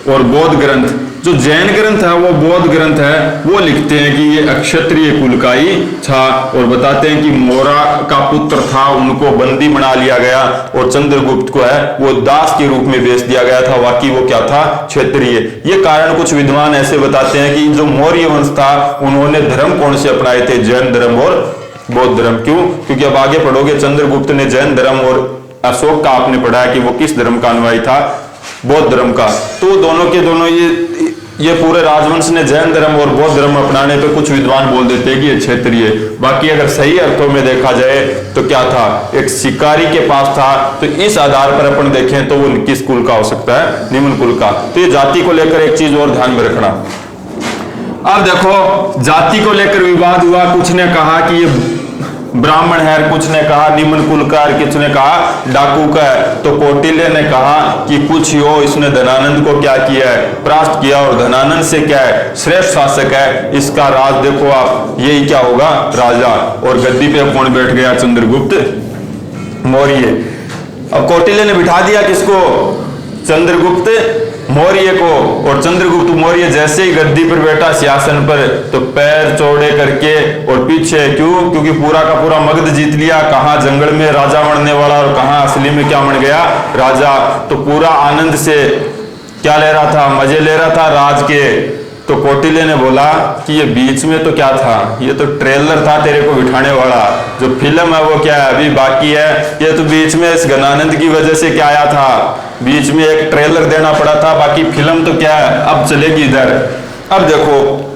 और बौद्ध ग्रंथ। जो जैन ग्रंथ है, वो बौद्ध ग्रंथ है, वो लिखते हैं कि ये अक्षत्रिय कुल का ही था। और बताते हैं कि मोरा का पुत्र था, उनको बंदी बना लिया गया, और चंद्रगुप्त को है वो दास के रूप में बेच दिया गया था। बाकी वो क्या था, क्षत्रिय। ये कारण कुछ विद्वान ऐसे बताते हैं कि जो मौर्य वंश था उन्होंने धर्म कौन से अपनाए थे, जैन धर्म और बौद्ध धर्म। क्यों, क्योंकि अब आगे पढ़ोगे चंद्रगुप्त ने जैन धर्म, और अशोक का आपने पढ़ा है कि वो किस धर्म का अनुयायी था, बौद्ध धर्म का। तो दोनों के दोनों ये पूरे राजवंश ने जैन धर्म और बौद्ध धर्म अपनाने पे कुछ विद्वान बोल देते हैं कि ये क्षेत्रीय। बाकी अगर सही अर्थों में देखा जाए तो क्या था, एक शिकारी के पास था। तो इस आधार पर अपन देखें तो वो किस कुल का हो सकता है, निम्न कुल का। तो ये जाति को लेकर एक चीज और ध्यान में रखना। अब देखो जाति को लेकर विवाद हुआ। कुछ ने कहा कि ये ब्राह्मण है, कुछ ने कहा निम्न कुल का, कुछ ने कहा डाकू का है। तो कौटिल्य ने कहा कि कुछ हो, इसने धनानंद को क्या किया है, परास्त किया। और धनानंद से क्या है, श्रेष्ठ शासक है। इसका राज देखो आप, यही क्या होगा, राजा। और गद्दी पे कौन बैठ गया, चंद्रगुप्त मौर्य। अब कौटिल्य ने बिठा दिया किसको, चंद्रगुप्त मौर्य को। और चंद्रगुप्त मौर्य जैसे ही गद्दी पर बैठा सिंहासन पर, तो पैर चौड़े करके और पीछे, क्यों, क्योंकि पूरा का पूरा मगध जीत लिया। कहां जंगल में राजा बनने वाला और कहां असली में क्या बन गया, राजा। तो पूरा आनंद से क्या ले रहा था? मजे ले रहा था राज के। तो कौटिल्य ने बोला कि ये बीच में तो क्या था, ये तो ट्रेलर था तेरे को बिठाने वाला, जो फिल्म है वो क्या है अभी बाकी है। ये तो बीच में इस घनानंद की वजह से क्या आया था, बीच में एक ट्रेलर देना पड़ा था, बाकी फिल्म तो क्या है अब चलेगी इधर। अब देखो,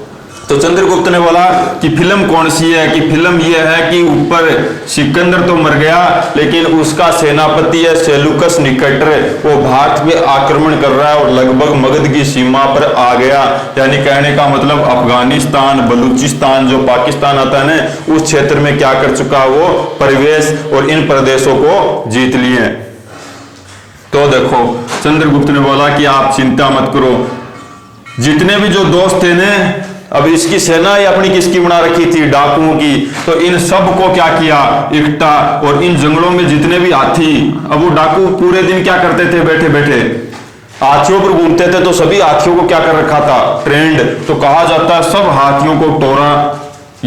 तो चंद्रगुप्त ने बोला कि फिल्म कौन सी है, कि फिल्म ये है कि ऊपर सिकंदर तो मर गया, लेकिन उसका सेनापति है सेलुकस निकटर, वो भारत में आक्रमण कर रहा है और लगभग मगध की सीमा पर आ गया। यानी कहने का मतलब अफगानिस्तान, बलूचिस्तान जो पाकिस्तान आता है ना, उस क्षेत्र में क्या कर चुका वो प्रवेश, और इन प्रदेशों को जीत लिए। तो देखो, चंद्रगुप्त ने बोला कि आप चिंता मत करो, जितने भी जो दोस्त थे ने, अब इसकी सेना ही अपनी किसकी बना रखी थी, डाकुओं की, तो इन सब को क्या किया इकट्ठा, और इन जंगलों में जितने भी हाथी, अब वो डाकू पूरे दिन क्या करते थे, बैठे बैठे हाथियों पर घूमते थे, तो सभी हाथियों को क्या कर रखा था, ट्रेंड। तो कहा जाता है सब हाथियों को तोड़ा,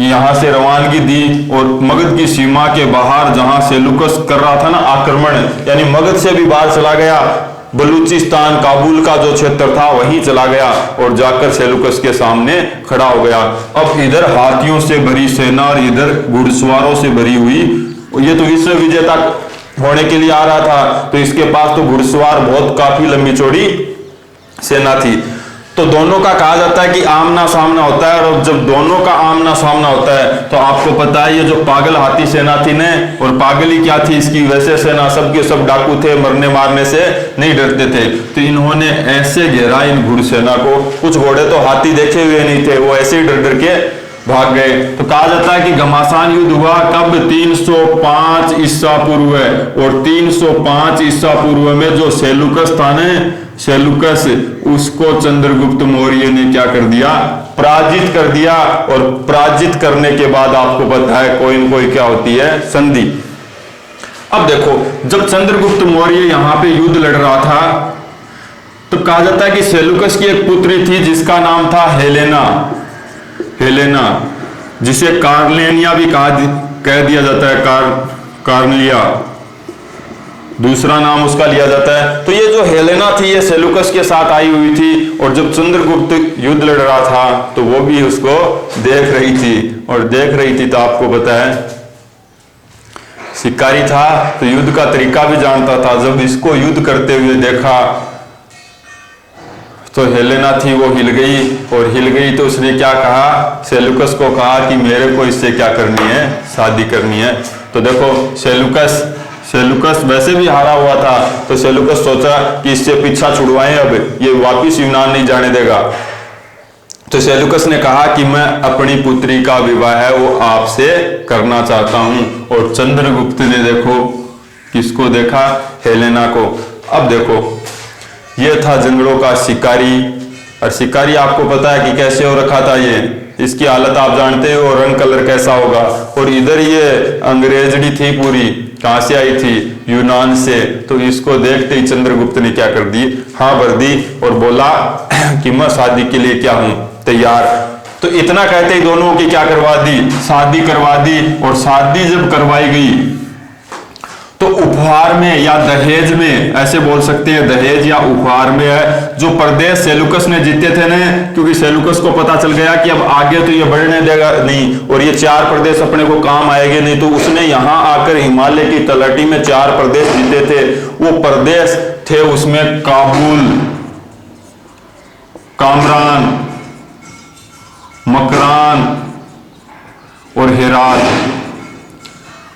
यहां से रवानगी दी, और मगध की सीमा के बाहर जहां सेलुकस कर रहा था ना आक्रमण, यानी मगध से भी बाहर चला गया, बलूचिस्तान काबुल का जो क्षेत्र था वहीं चला गया और जाकर सेलुकस के सामने खड़ा हो गया। अब इधर हाथियों से भरी सेना और इधर घुड़सवारों से भरी हुई, ये तो विश्व विजेता होने के लिए आ रहा था, तो इसके पास तो घुड़सवार बहुत काफी लंबी चौड़ी सेना थी। तो दोनों का कहा जाता है कि आमना सामना होता है, और जब दोनों का आमना सामना होता है तो आपको पता है ये जो पागल हाथी सेना थी ने, और पागल ही क्या थी इसकी, वैसे सेना सबके सब डाकू थे, मरने मारने से नहीं डरते थे, तो इन्होंने ऐसे घेरा इन घुड़सेना को, कुछ घोड़े तो हाथी देखे हुए नहीं थे, वो ऐसे ही डर डर के भाग गए। तो कहा जाता है कि घमासान युद्ध हुआ कब, 305 ईसा पूर्व, और 305 ईसा पूर्व में जो सेलुकस था ने, सेलुकस, उसको चंद्रगुप्त मौर्य ने क्या कर दिया, पराजित कर दिया। और पराजित करने के बाद आपको पता है कोई न कोई क्या होती है, संधि। अब देखो, जब चंद्रगुप्त मौर्य यहां पे युद्ध लड़ रहा था, तो कहा जाता है कि सेलुकस की एक पुत्री थी जिसका नाम था हेलेना, हेलेना, जिसे कार्लेनिया भी कह दिया जाता है, कार्लिया दूसरा नाम उसका लिया जाता है। तो ये जो हेलेना थी ये सेलुकस के साथ आई हुई थी, और जब चंद्रगुप्त युद्ध लड़ रहा था तो वो भी उसको देख रही थी, और देख रही थी तो आपको पता है शिकारी था तो युद्ध का तरीका भी जानता था। जब इसको युद्ध करते हुए देखा तो हेलेना थी वो हिल गई, और हिल गई तो उसने क्या कहा, सेलुकस को कहा कि मेरे को इससे क्या करनी है, शादी करनी है। तो देखो, सेलुकस वैसे भी हारा हुआ था, तो सेलुकस सोचा कि इससे पीछा छुड़वाएं, अब ये वापिस यूनान नहीं जाने देगा। तो सेलुकस ने कहा कि मैं अपनी पुत्री का विवाह है वो आपसे करना चाहता हूं, और चंद्रगुप्त ने देखो किसको देखा, हेलेना को। अब देखो, ये था जंगलों का शिकारी, और शिकारी आपको पता है कि कैसे हो रखा था, ये इसकी हालत आप जानते हो, रंग कलर कैसा होगा। और इधर ये अंग्रेजड़ी थी पूरी, कहां से आई थी, यूनान से। तो इसको देखते ही चंद्रगुप्त ने क्या कर दी, हाँ भर दी, और बोला कि मैं शादी के लिए क्या हूं, तैयार। तो इतना कहते ही दोनों की क्या करवा दी, शादी करवा दी। और शादी जब करवाई गई तो उपहार में या दहेज में, ऐसे बोल सकते हैं, दहेज या उपहार में है जो प्रदेश सेलुकस ने जीते थे ना, क्योंकि सेलुकस को पता चल गया कि अब आगे तो ये बढ़ने देगा नहीं, और ये 4 प्रदेश अपने को काम आएंगे नहीं, तो उसने यहां आकर हिमालय की तलहटी में 4 प्रदेश जीते थे। वो प्रदेश थे उसमें काबुल, कामरान, मकरान और हेरात।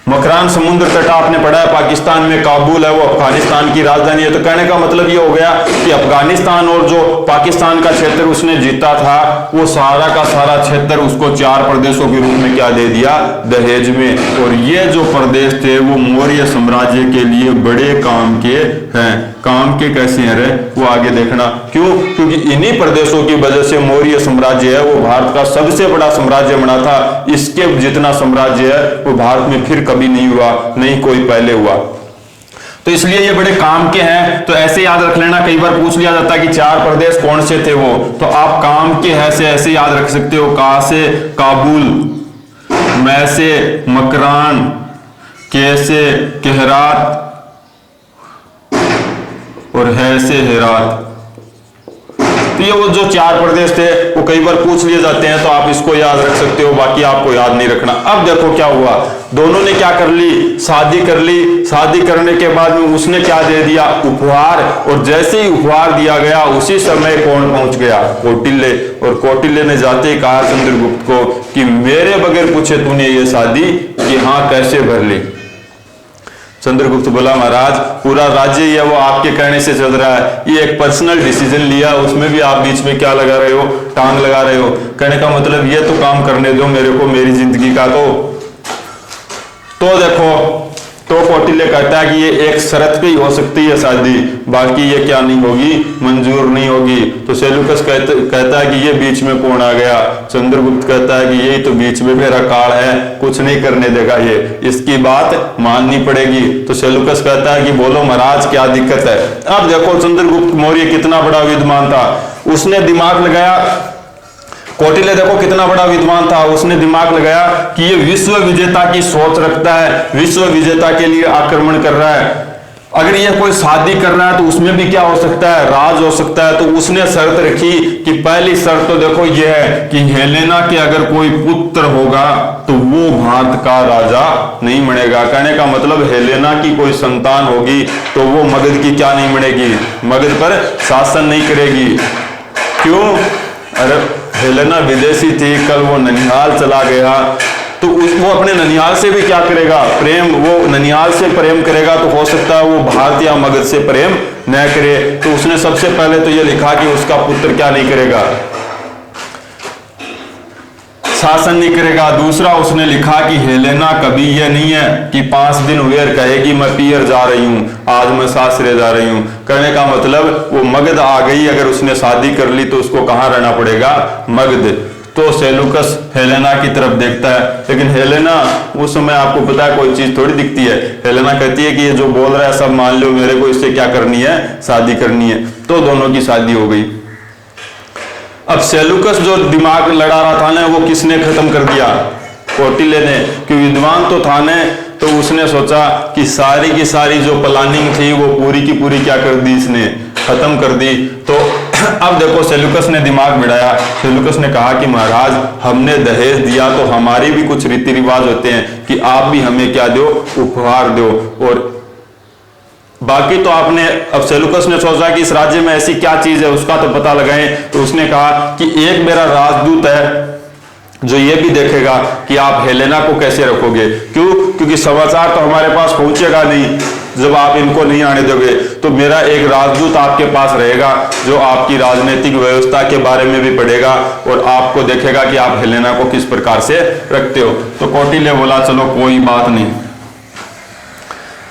मकरान समुद्र तट आपने पढ़ा है पाकिस्तान में, काबुल है वो अफगानिस्तान की राजधानी है। तो कहने का मतलब ये हो गया कि अफगानिस्तान और जो पाकिस्तान का क्षेत्र उसने जीता था, वो सारा का सारा क्षेत्र उसको 4 प्रदेशों के रूप में क्या दे दिया, दहेज में। और ये जो प्रदेश थे वो मौर्य साम्राज्य के लिए बड़े काम के हैं। काम के कैसे हैं रे, वो आगे देखना। क्यों? क्योंकि इन्हीं प्रदेशों की वजह से मौर्य साम्राज्य है वो भारत का सबसे बड़ा साम्राज्य बना था। इसके जितना साम्राज्य है वो भारत में फिर कभी नहीं हुआ, नहीं कोई पहले हुआ। तो इसलिए ये बड़े काम के हैं। तो ऐसे याद रख लेना, कई बार पूछ लिया जाता है कि 4 प्रदेश कौन से थे वो, तो आप काम के हैं से ऐसे याद रख सकते हो, का से काबुल, मैं से मकरान, के से केहरात और है से हेरात। तो ये वो जो 4 प्रदेश थे वो कई बार पूछ लिए जाते हैं, तो आप इसको याद रख सकते हो, बाकी आपको याद नहीं रखना। अब देखो क्या हुआ, दोनों ने क्या कर ली, शादी कर ली। शादी करने के बाद में उसने क्या दे दिया, उपहार। और जैसे ही उपहार दिया गया उसी समय कौन पहुंच गया, कौटिल्य। और कौटिल्य ने जाते ही कहा चंद्रगुप्त को कि मेरे बगैर पूछे तूने ये शादी कि हाँ कैसे भर ली। चंद्रगुप्त बोला महाराज पूरा राज्य ही है वो आपके कहने से चल रहा है, ये एक पर्सनल डिसीजन लिया, उसमें भी आप बीच में क्या लगा रहे हो, टांग लगा रहे हो। कहने का मतलब ये तो काम करने दो मेरे को, मेरी जिंदगी का तो देखो, तो कौटिल्य कहता है कि ये एक शर्त पे ही हो सकती है शादी, बाकी ये क्या नहीं होगी, मंजूर नहीं होगी। तो सेल्यूकस कहता है कि ये बीच में कौन आ गया। चंद्रगुप्त कहता है कि यही तो बीच में मेरा काल है, कुछ नहीं करने देगा ये, इसकी बात माननी पड़ेगी। तो सेल्यूकस कहता है कि बोलो महाराज क्या दिक्कत है। अब देखो चंद्रगुप्त मौर्य कितना बड़ा विद्वान था, उसने दिमाग लगाया। कौटिल्य देखो कितना बड़ा विद्वान था, उसने दिमाग लगाया कि ये विश्व विजेता की सोच रखता है, विश्व विजेता के लिए आक्रमण कर रहा है। अगर ये कोई शादी कर रहा है तो उसमें भी क्या हो सकता है, राज हो सकता है। तो उसने शर्त रखी कि पहली शर्त तो देखो ये है कि हेलेना के अगर कोई पुत्र होगा तो वो भारत का राजा नहीं बनेगा। कहने का मतलब हेलेना की कोई संतान होगी तो वो मगध की क्या नहीं बनेगी, मगध पर शासन नहीं करेगी। क्यों, अरे हेलेना विदेशी थी, कल वो ननिहाल चला गया तो वो अपने ननिहाल से भी क्या करेगा, प्रेम, वो ननिहाल से प्रेम करेगा तो हो सकता है वो भारत या मगध से प्रेम न करे। तो उसने सबसे पहले तो ये लिखा कि उसका पुत्र क्या नहीं करेगा, शासन नहीं करेगा। दूसरा उसने लिखा कि हेलेना कभी ये नहीं है कि 5 दिन हुए कहेगी मैं पियर जा रही हूं, आज मैं सासरे जा रही हूं। कहने का मतलब वो मगध आ गई, अगर उसने शादी कर ली तो उसको कहां रहना पड़ेगा, मगध। तो सेल्यूकस हेलेना की तरफ देखता है, लेकिन हेलेना उस समय आपको पता है कोई चीज थोड़ी दिखती है। हेलेना कहती है कि ये जो बोल रहा है सब मान लो, मेरे को इससे क्या करनी है, शादी करनी है। तो दोनों की शादी हो गई। अब सेल्यूकस जो दिमाग लड़ा रहा था ना, वो किसने खत्म कर दिया, कौटिल्य ने। कि विद्वान तो था ने, तो उसने सोचा कि सारी की सारी जो प्लानिंग थी वो पूरी की पूरी क्या कर दी, इसने खत्म कर दी। तो अब देखो सेल्यूकस ने दिमाग बिड़ाया। सेल्यूकस ने कहा कि महाराज हमने दहेज दिया तो हमारी भी कुछ रीति रिवाज होते हैं कि आप भी हमें क्या दो, उपहार दो। और बाकी तो आपने, अब सेल्यूकस ने सोचा कि इस राज्य में ऐसी क्या चीज है उसका तो पता लगाएं। तो उसने कहा कि एक मेरा राजदूत है जो ये भी देखेगा कि आप हेलेना को कैसे रखोगे। क्यों, क्योंकि समाचार तो हमारे पास पहुंचेगा नहीं जब आप इनको नहीं आने दोगे। तो मेरा एक राजदूत आपके पास रहेगा जो आपकी राजनीतिक व्यवस्था के बारे में भी पढ़ेगा और आपको देखेगा कि आप हेलेना को किस प्रकार से रखते हो। तो कौटिल्य बोला चलो कोई बात नहीं,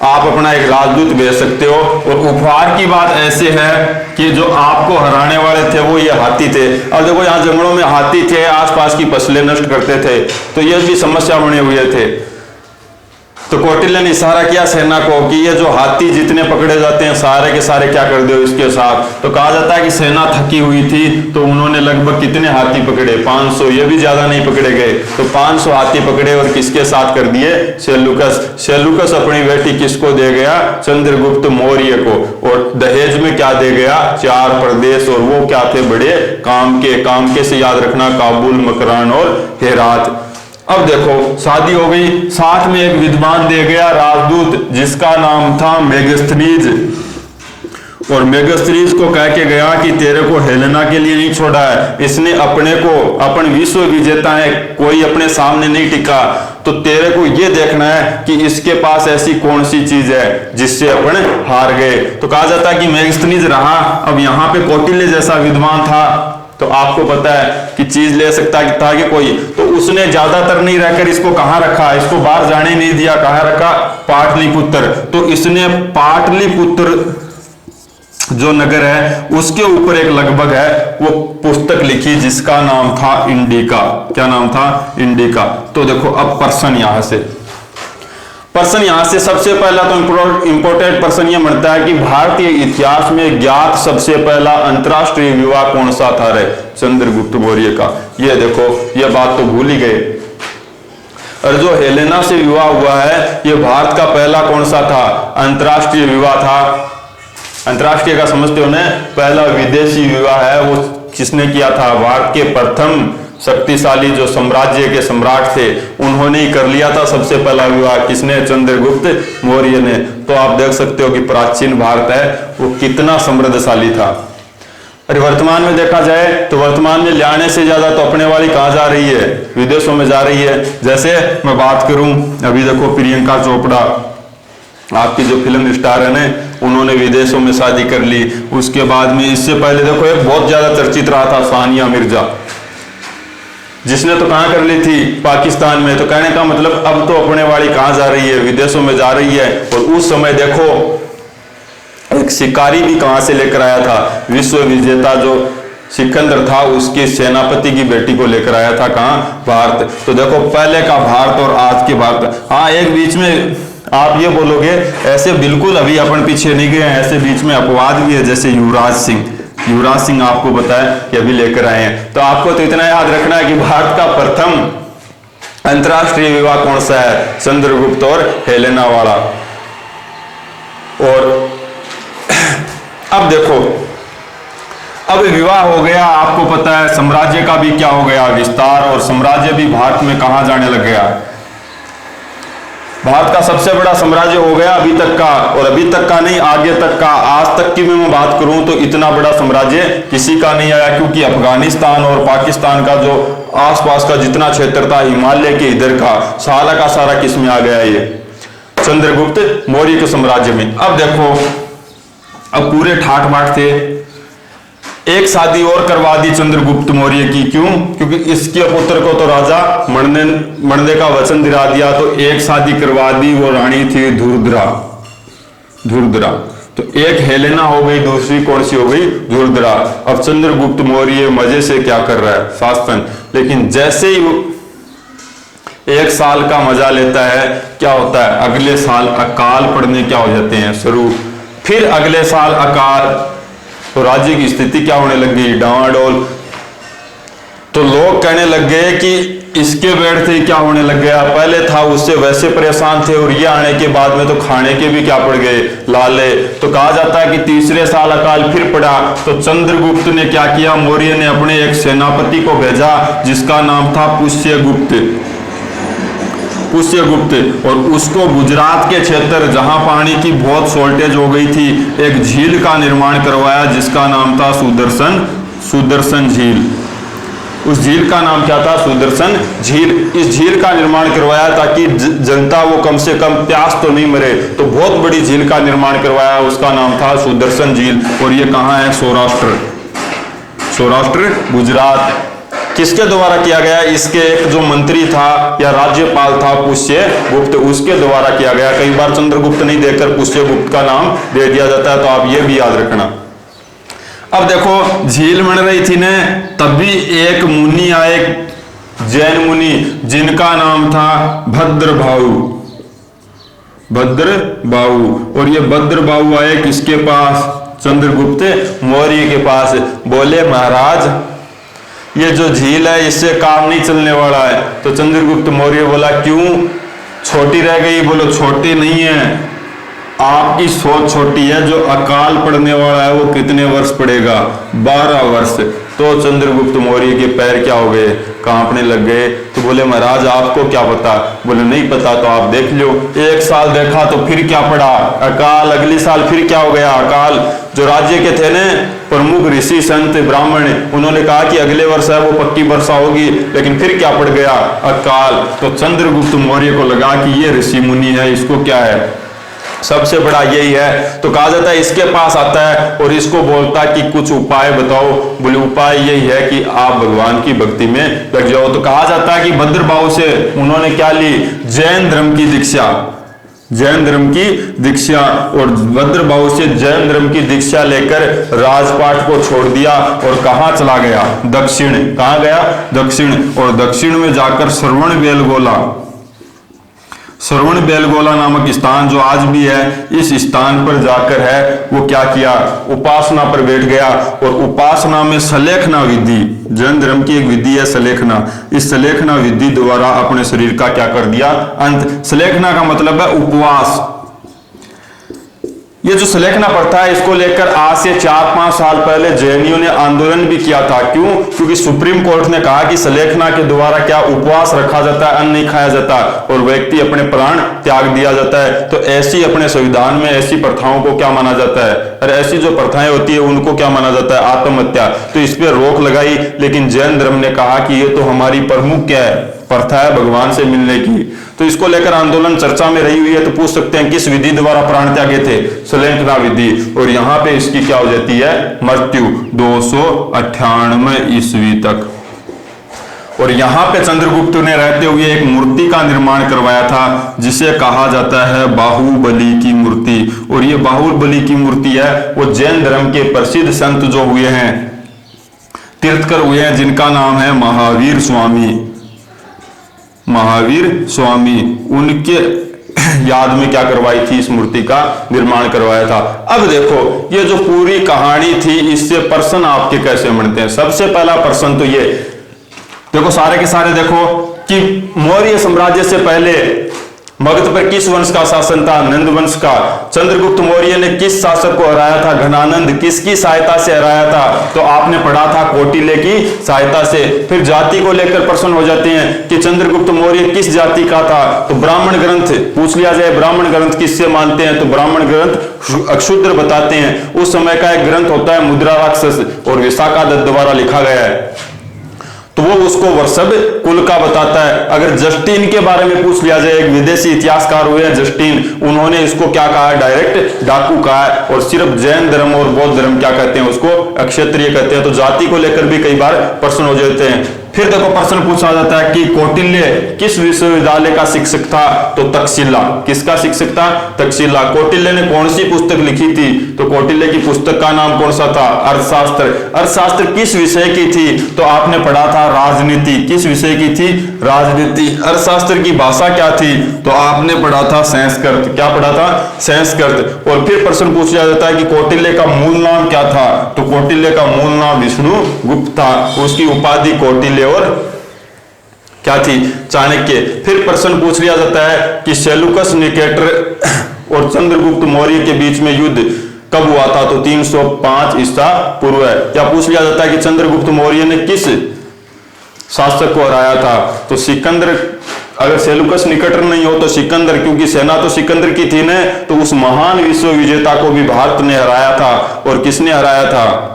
आप अपना एक राजदूत भेज सकते हो। और उपहार की बात ऐसे है कि जो आपको हराने वाले थे वो ये हाथी थे। अब देखो यहाँ जंगलों में हाथी थे, आसपास की फसलें नष्ट करते थे, तो ये भी समस्या बने हुए थे। तो कौटिल्य ने इशारा किया सेना को कि ये जो हाथी जितने पकड़े जाते हैं सारे के सारे क्या कर दो इसके साथ। तो कहा जाता है कि सेना थकी हुई थी तो उन्होंने लगभग कितने हाथी पकड़े, 500, ये भी ज्यादा नहीं पकड़े गए। तो 500 हाथी पकड़े और किसके साथ कर दिए, सेल्यूकस। सेल्यूकस अपनी बेटी किसको दे गया, चंद्रगुप्त मौर्य को। और दहेज में क्या दे गया, 4 प्रदेश, और वो क्या थे, बड़े काम के से याद रखना, काबुल, मकरान और हेरात। अब देखो शादी हो गई, साथ में एक विद्वान दे गया राजदूत जिसका नाम था मेगस्थनीज। और मेगस्थनीज को कह के गया कि तेरे को हेलेना के लिए नहीं छोड़ा है, इसने अपने को, अपन विश्व विजेता है, कोई अपने सामने नहीं टिका, तो तेरे को ये देखना है कि इसके पास ऐसी कौन सी चीज है जिससे अपन हार गए। तो कहा जाता है कि मेगस्थनीज रहा। अब यहाँ पे कौटिल्य जैसा विद्वान था तो आपको पता है कि चीज ले सकता था कि कोई, तो उसने ज्यादातर नहीं रहकर इसको कहां रखा, इसको बाहर जाने नहीं दिया, कहां रखा, पाटलिपुत्र। तो इसने पाटलिपुत्र जो नगर है उसके ऊपर एक लगभग है वो पुस्तक लिखी जिसका नाम था इंडिका। क्या नाम था, इंडिका। तो देखो अब पर्सन यहां से सबसे पहला तो इंपोर्टेंट पर्सन यह बनता है कि भारतीय इतिहास में ज्ञात सबसे पहला अंतरराष्ट्रीय विवाह कौन सा था रे, चंद्रगुप्त मौर्य का। ये देखो ये बात तो भूल ही गए। और जो हेलेना से विवाह हुआ है ये भारत का पहला कौन सा था, अंतरराष्ट्रीय विवाह था। अंतर्राष्ट्रीय का समझते हो ना, पहला विदेशी विवाह है वो किसने किया था? भारत के प्रथम शक्तिशाली जो साम्राज्य के सम्राट थे उन्होंने ही कर लिया था सबसे पहला विवाह। किसने? चंद्रगुप्त मौर्य ने। तो आप देख सकते हो कि प्राचीन भारत है वो कितना समृद्धशाली था। अरे वर्तमान में देखा जाए तो वर्तमान में लाने से ज्यादा तो अपने वाली कहाँ जा रही है? विदेशों में जा रही है। जैसे मैं बात करूं, अभी देखो प्रियंका चोपड़ा आपकी जो फिल्म स्टार है ना, उन्होंने विदेशों में शादी कर ली। उसके बाद में इससे पहले देखो एक बहुत ज्यादा चर्चित रहा था सानिया मिर्जा, जिसने तो कहां कर ली थी? पाकिस्तान में। तो कहने का मतलब अब तो अपने वाली कहां जा रही है? विदेशों में जा रही है। और उस समय देखो एक शिकारी भी कहां से लेकर आया था? विश्व विजेता जो सिकंदर था उसके सेनापति की बेटी को लेकर आया था। कहां? भारत। तो देखो पहले का भारत और आज के भारत। हाँ, एक बीच में आप ये बोलोगे ऐसे बिल्कुल अभी अपन पीछे नहीं गए हैं, ऐसे बीच में अपवाद भी है। जैसे युवराज सिंह आपको बताया कि अभी लेकर आए हैं। तो आपको तो इतना याद रखना है कि भारत का प्रथम अंतरराष्ट्रीय विवाह कौन सा है? चंद्रगुप्त और हेलेना वाला। और अब देखो, अब विवाह हो गया, आपको पता है साम्राज्य का भी क्या हो गया? विस्तार। और साम्राज्य भी भारत में कहां जाने लग गया? भारत का सबसे बड़ा साम्राज्य हो गया अभी तक का, और अभी तक का नहीं आगे तक का। आज तक की मैं बात करूं तो इतना बड़ा साम्राज्य किसी का नहीं आया, क्योंकि अफगानिस्तान और पाकिस्तान का जो आसपास का जितना क्षेत्र था हिमालय के इधर का सारा किस में आ गया? ये चंद्रगुप्त मौर्य के साम्राज्य में। अब देखो, अब पूरे ठाठ बाट थे। एक शादी और करवा दी चंद्रगुप्त मौर्य की। क्यों? क्योंकि इसके पुत्र को तो राजा मरने का वचन दिला दिया, तो एक शादी करवा दी। वो रानी थी धुरधरा। तो एक हेलेना हो गई, दूसरी कौन सी हो गई? धुरधरा। अब चंद्रगुप्त मौर्य मजे से क्या कर रहा है? शासन। लेकिन जैसे ही वो एक साल का मजा लेता है, क्या होता है? अगले साल अकाल पड़ने क्या हो जाते हैं? शुरू। फिर अगले साल अकाल, तो राज्य की स्थिति क्या होने लग गई? डावाडोल। तो लोग कहने लग गए कि इसके बेड से क्या होने लग गया? पहले था उससे वैसे परेशान थे, और ये आने के बाद में तो खाने के भी क्या पड़ गए? लाले। तो कहा जाता है कि तीसरे साल अकाल फिर पड़ा। तो चंद्रगुप्त ने क्या किया? मौर्य ने अपने एक सेनापति को भेजा जिसका नाम था पुष्यगुप्त, और उसको गुजरात के क्षेत्र जहां पानी की बहुत शॉर्टेज हो गई थी, एक झील का निर्माण करवाया जिसका नाम था सुदर्शन झील। उस झील का नाम क्या था? सुदर्शन झील। इस झील का निर्माण करवाया ताकि जनता वो कम से कम प्यास तो नहीं मरे। तो बहुत बड़ी झील का निर्माण करवाया, उसका नाम था सुदर्शन झील। और ये कहाँ है? सौराष्ट्र गुजरात। किसके द्वारा किया गया? इसके एक जो मंत्री था या राज्यपाल था पुष्यगुप्त, उसके द्वारा किया गया। कई बार चंद्रगुप्त नहीं देकर पुष्यगुप्त का नाम दे दिया जाता है, तो आप ये भी याद रखना। अब देखो झील बन रही थी ने, तभी एक मुनि आए, जैन मुनि, जिनका नाम था भद्रबाहु। और ये भद्रबाहु आए किसके पास? चंद्रगुप्त मौर्य के पास। बोले महाराज ये जो झील है इससे काम नहीं चलने वाला है। तो चंद्रगुप्त मौर्य बोला क्यों? छोटी रह गई? बोलो छोटी नहीं है, आपकी सोच छोटी है। जो अकाल पड़ने वाला है वो कितने वर्ष पड़ेगा? 12 वर्ष। तो चंद्रगुप्त मौर्य के पैर क्या हो गए? कांपने लग गए। तो बोले महाराज आपको क्या पता? बोले नहीं पता तो आप देख लो। एक साल देखा तो फिर क्या पड़ा? अकाल। अगले साल फिर क्या हो गया? अकाल। जो राज्य के थे ना प्रमुख ऋषि संत ब्राह्मण, उन्होंने कहा कि अगले वर्ष है वो पक्की वर्षा होगी, लेकिन फिर क्या पड़ गया? अकाल। तो चंद्रगुप्त मौर्य को लगा कि ये ऋषि मुनि है, इसको क्या है, सबसे बड़ा यही है। तो कहा जाता है इसके पास आता है और इसको बोलता है कि कुछ उपाय बताओ। बोले उपाय यही है कि आप भगवान की भक्ति में लग जाओ। तो कहा जाता है कि भद्रबाहु से उन्होंने क्या ली? जैन धर्म की दीक्षा। और भद्रबाहु से जैन धर्म की दीक्षा लेकर राजपाट को छोड़ दिया और कहां चला गया? दक्षिण। कहां गया? दक्षिण। और दक्षिण में जाकर श्रवण बेलगोला नामक स्थान जो आज भी है, इस स्थान पर जाकर है वो क्या किया? उपासना पर बैठ गया। और उपासना में सलेखना विधि, जैन धर्म की एक विधि है सलेखना। इस सलेखना विधि द्वारा अपने शरीर का क्या कर दिया? अंत। सलेखना का मतलब है उपवास। ये जो सलेखना प्रथा है, इसको लेकर आज से 4-5 साल पहले जेएनयू ने आंदोलन भी किया था। क्यों? क्योंकि सुप्रीम कोर्ट ने कहा कि सलेखना के द्वारा क्या उपवास रखा जाता है, अन्न नहीं खाया जाता और व्यक्ति अपने प्राण त्याग दिया जाता है। तो ऐसी अपने संविधान में ऐसी प्रथाओं को क्या माना जाता है, और ऐसी जो प्रथाएं होती है उनको क्या माना जाता है, आत्महत्या। तो इस पर रोक लगाई, लेकिन जैन धर्म ने कहा कि ये तो हमारी प्रमुख क्या है, प्रथा है भगवान से मिलने की। तो इसको लेकर आंदोलन चर्चा में रही हुई है। तो पूछ सकते हैं किस विधि द्वारा प्राण त्यागे थे, सलेखना विधि, और यहाँ पे इसकी क्या हो जाती है, मृत्यु 298 ईस्वी तक। और यहाँ पे चंद्रगुप्त ने रहते हुए एक मूर्ति का निर्माण करवाया था जिसे कहा जाता है बाहुबली की मूर्ति। और ये बाहुबली की मूर्ति है वो जैन धर्म के प्रसिद्ध संत जो हुए हैं, तीर्थकर हुए हैं, जिनका नाम है महावीर स्वामी। महावीर स्वामी, उनके याद में क्या करवाई थी, इस मूर्ति का निर्माण करवाया था। अब देखो ये जो पूरी कहानी थी, इससे प्रश्न आपके कैसे बनते हैं। सबसे पहला प्रश्न तो ये देखो, सारे के सारे देखो कि मौर्य साम्राज्य से पहले मगध पर किस वंश का शासन था, नंद वंश का। चंद्रगुप्त मौर्य ने किस शासक को हराया था, घनानंद, किसकी सहायता से हराया था, तो आपने पढ़ा था कौटिल्य की सहायता से। फिर जाति को लेकर प्रश्न हो जाते हैं कि चंद्रगुप्त मौर्य किस जाति का था, तो ब्राह्मण ग्रंथ पूछ लिया जाए, ब्राह्मण ग्रंथ किससे मानते हैं, तो ब्राह्मण ग्रंथ अक्षुद्र बताते हैं। उस समय का एक ग्रंथ होता है मुद्रा राक्षस, और विशाखा दत्त द्वारा लिखा गया है, तो वो उसको वर्षभ कुल का बताता है। अगर जस्टिन के बारे में पूछ लिया जाए, एक विदेशी इतिहासकार हुए हैं जस्टिन, उन्होंने इसको क्या कहा है, डायरेक्ट डाकू कहा है। और सिर्फ जैन धर्म और बौद्ध धर्म क्या कहते हैं, उसको अक्षत्रिय कहते हैं। तो जाति को लेकर भी कई बार प्रश्न हो जाते हैं। फिर देखो प्रश्न पूछा जाता है कि कौटिल्य किस विश्वविद्यालय का शिक्षक था, तो तक्षशिला। किसका शिक्षक था, तक्षशिला। कौटिल्य ने कौन सी पुस्तक लिखी थी, तो कौटिल्य की पुस्तक का नाम कौन सा था, अर्थशास्त्र। अर्थशास्त्र किस विषय की थी, तो आपने पढ़ा था राजनीति। किस विषय की थी, राजनीति। अर्थशास्त्र की भाषा क्या थी, तो आपने पढ़ा था संस्कृत। क्या पढ़ा था, संस्कृत। और फिर प्रश्न पूछा जाता है कि कौटिल्य का मूल नाम क्या था, तो कौटिल्य का मूल नाम विष्णुगुप्त था, उसकी उपाधि कौटिल्य और क्या थी, चाणक्य। फिर प्रश्न पूछ लिया जाता है कि सेल्यूकस निकेटर और चंद्रगुप्त मौर्य के बीच में युद्ध कब हुआ था, तो 305 ईसा पूर्व है। या पूछ लिया जाता है कि चंद्रगुप्त मौर्य ने किस शासक को हराया था, तो सिकंदर। अगर सेल्यूकस निकेटर नहीं हो तो सिकंदर, क्योंकि सेना तो सिकंदर की थी ना, तो उस महान विश्व विजेता को भी भारत ने हराया था। और किसने हराया था,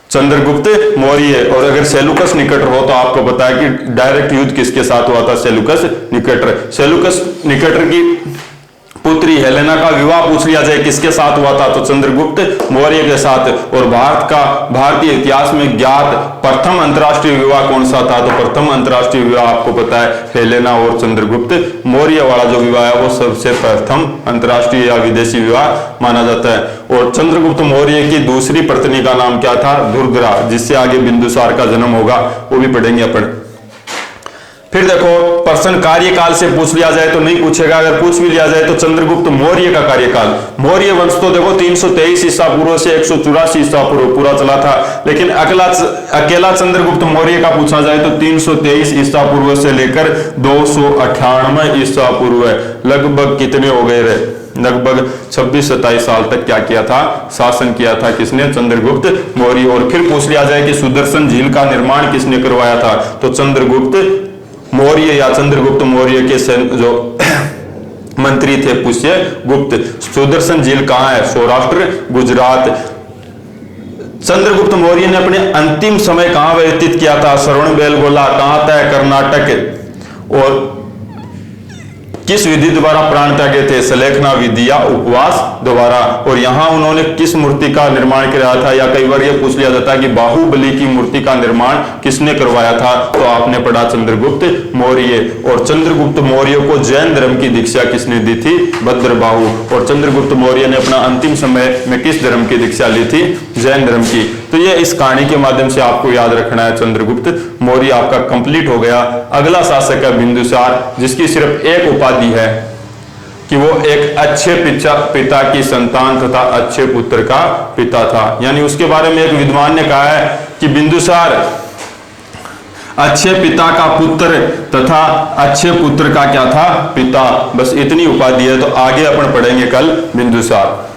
चंद्रगुप्त मौर्य। और अगर सेल्यूकस निकेटर हो तो आपको पता है कि डायरेक्ट युद्ध किसके साथ हुआ था, सेल्यूकस निकेटर। सेल्यूकस निकेटर की पुत्री हेलेना का विवाह पूछ लिया जाए किसके साथ हुआ था, तो चंद्रगुप्त मौर्य के साथ। और भारतीय इतिहास में ज्ञात प्रथम अंतरराष्ट्रीय विवाह कौन सा था, तो प्रथम अंतरराष्ट्रीय विवाह आपको पता है हेलेना और चंद्रगुप्त मौर्य वाला जो विवाह है वो सबसे प्रथम अंतरराष्ट्रीय या विदेशी विवाह माना जाता है। और चंद्रगुप्त मौर्य की दूसरी पत्नी का नाम क्या था, दुर्धरा, जिससे आगे बिंदुसार का जन्म होगा, वो भी पढ़ेंगे अपन। फिर देखो प्रश्न कार्यकाल से पूछ लिया जाए तो नहीं पूछेगा, अगर पूछ भी लिया जाए तो चंद्रगुप्त मौर्य का कार्यकाल। मौर्य वंश तो देखो 323 ईसा पूर्व से 184 ईसा पूर्व पूरा चला था, लेकिन अकेला चंद्रगुप्त मौर्य का पूछा जाए तो 323 ईसा पूर्व से लेकर 298 ईसा पूर्व है। लगभग कितने हो गए रे, लगभग 26-27 साल तक क्या किया था, शासन किया था किसने, चंद्रगुप्त मौर्य। और फिर पूछ लिया जाए कि सुदर्शन झील का निर्माण किसने करवाया था, तो चंद्रगुप्त मौर्य या चंद्रगुप्त मौर्य के जो मंत्री थे पुष्यगुप्त। सुदर्शन झील कहाँ है, सौराष्ट्र गुजरात। चंद्रगुप्त मौर्य ने अपने अंतिम समय कहां व्यतीत किया था, श्रवणबेलगोला कहां था, कर्नाटक। और किस विधि द्वारा प्राण त्यागे थे, सलेखना विधि या उपवास द्वारा। और यहां उन्होंने किस मूर्ति का निर्माण किया था, या कई बार यह पूछ लिया जाता है कि बाहुबली की मूर्ति का निर्माण किसने करवाया था, तो आपने पढ़ा चंद्रगुप्त मौर्य। और चंद्रगुप्त मौर्य को जैन धर्म की दीक्षा किसने दी थी, भद्रबाहु। और चंद्रगुप्त मौर्य ने अपना अंतिम समय में किस धर्म की दीक्षा ली थी, जैन धर्म की। तो ये इस कहानी के माध्यम से आपको याद रखना है। चंद्रगुप्त मौर्य आपका कंप्लीट हो गया। अगला शासक है बिंदुसार, जिसकी सिर्फ एक उपाधि है कि वो एक अच्छे पिता की संतान तथा अच्छे पुत्र का पिता था। यानी उसके बारे में एक विद्वान ने कहा है कि बिंदुसार अच्छे पिता का पुत्र तथा अच्छे पुत्र का क्या था, पिता। बस इतनी उपाधि है। तो आगे अपन पढ़ेंगे कल बिंदुसार।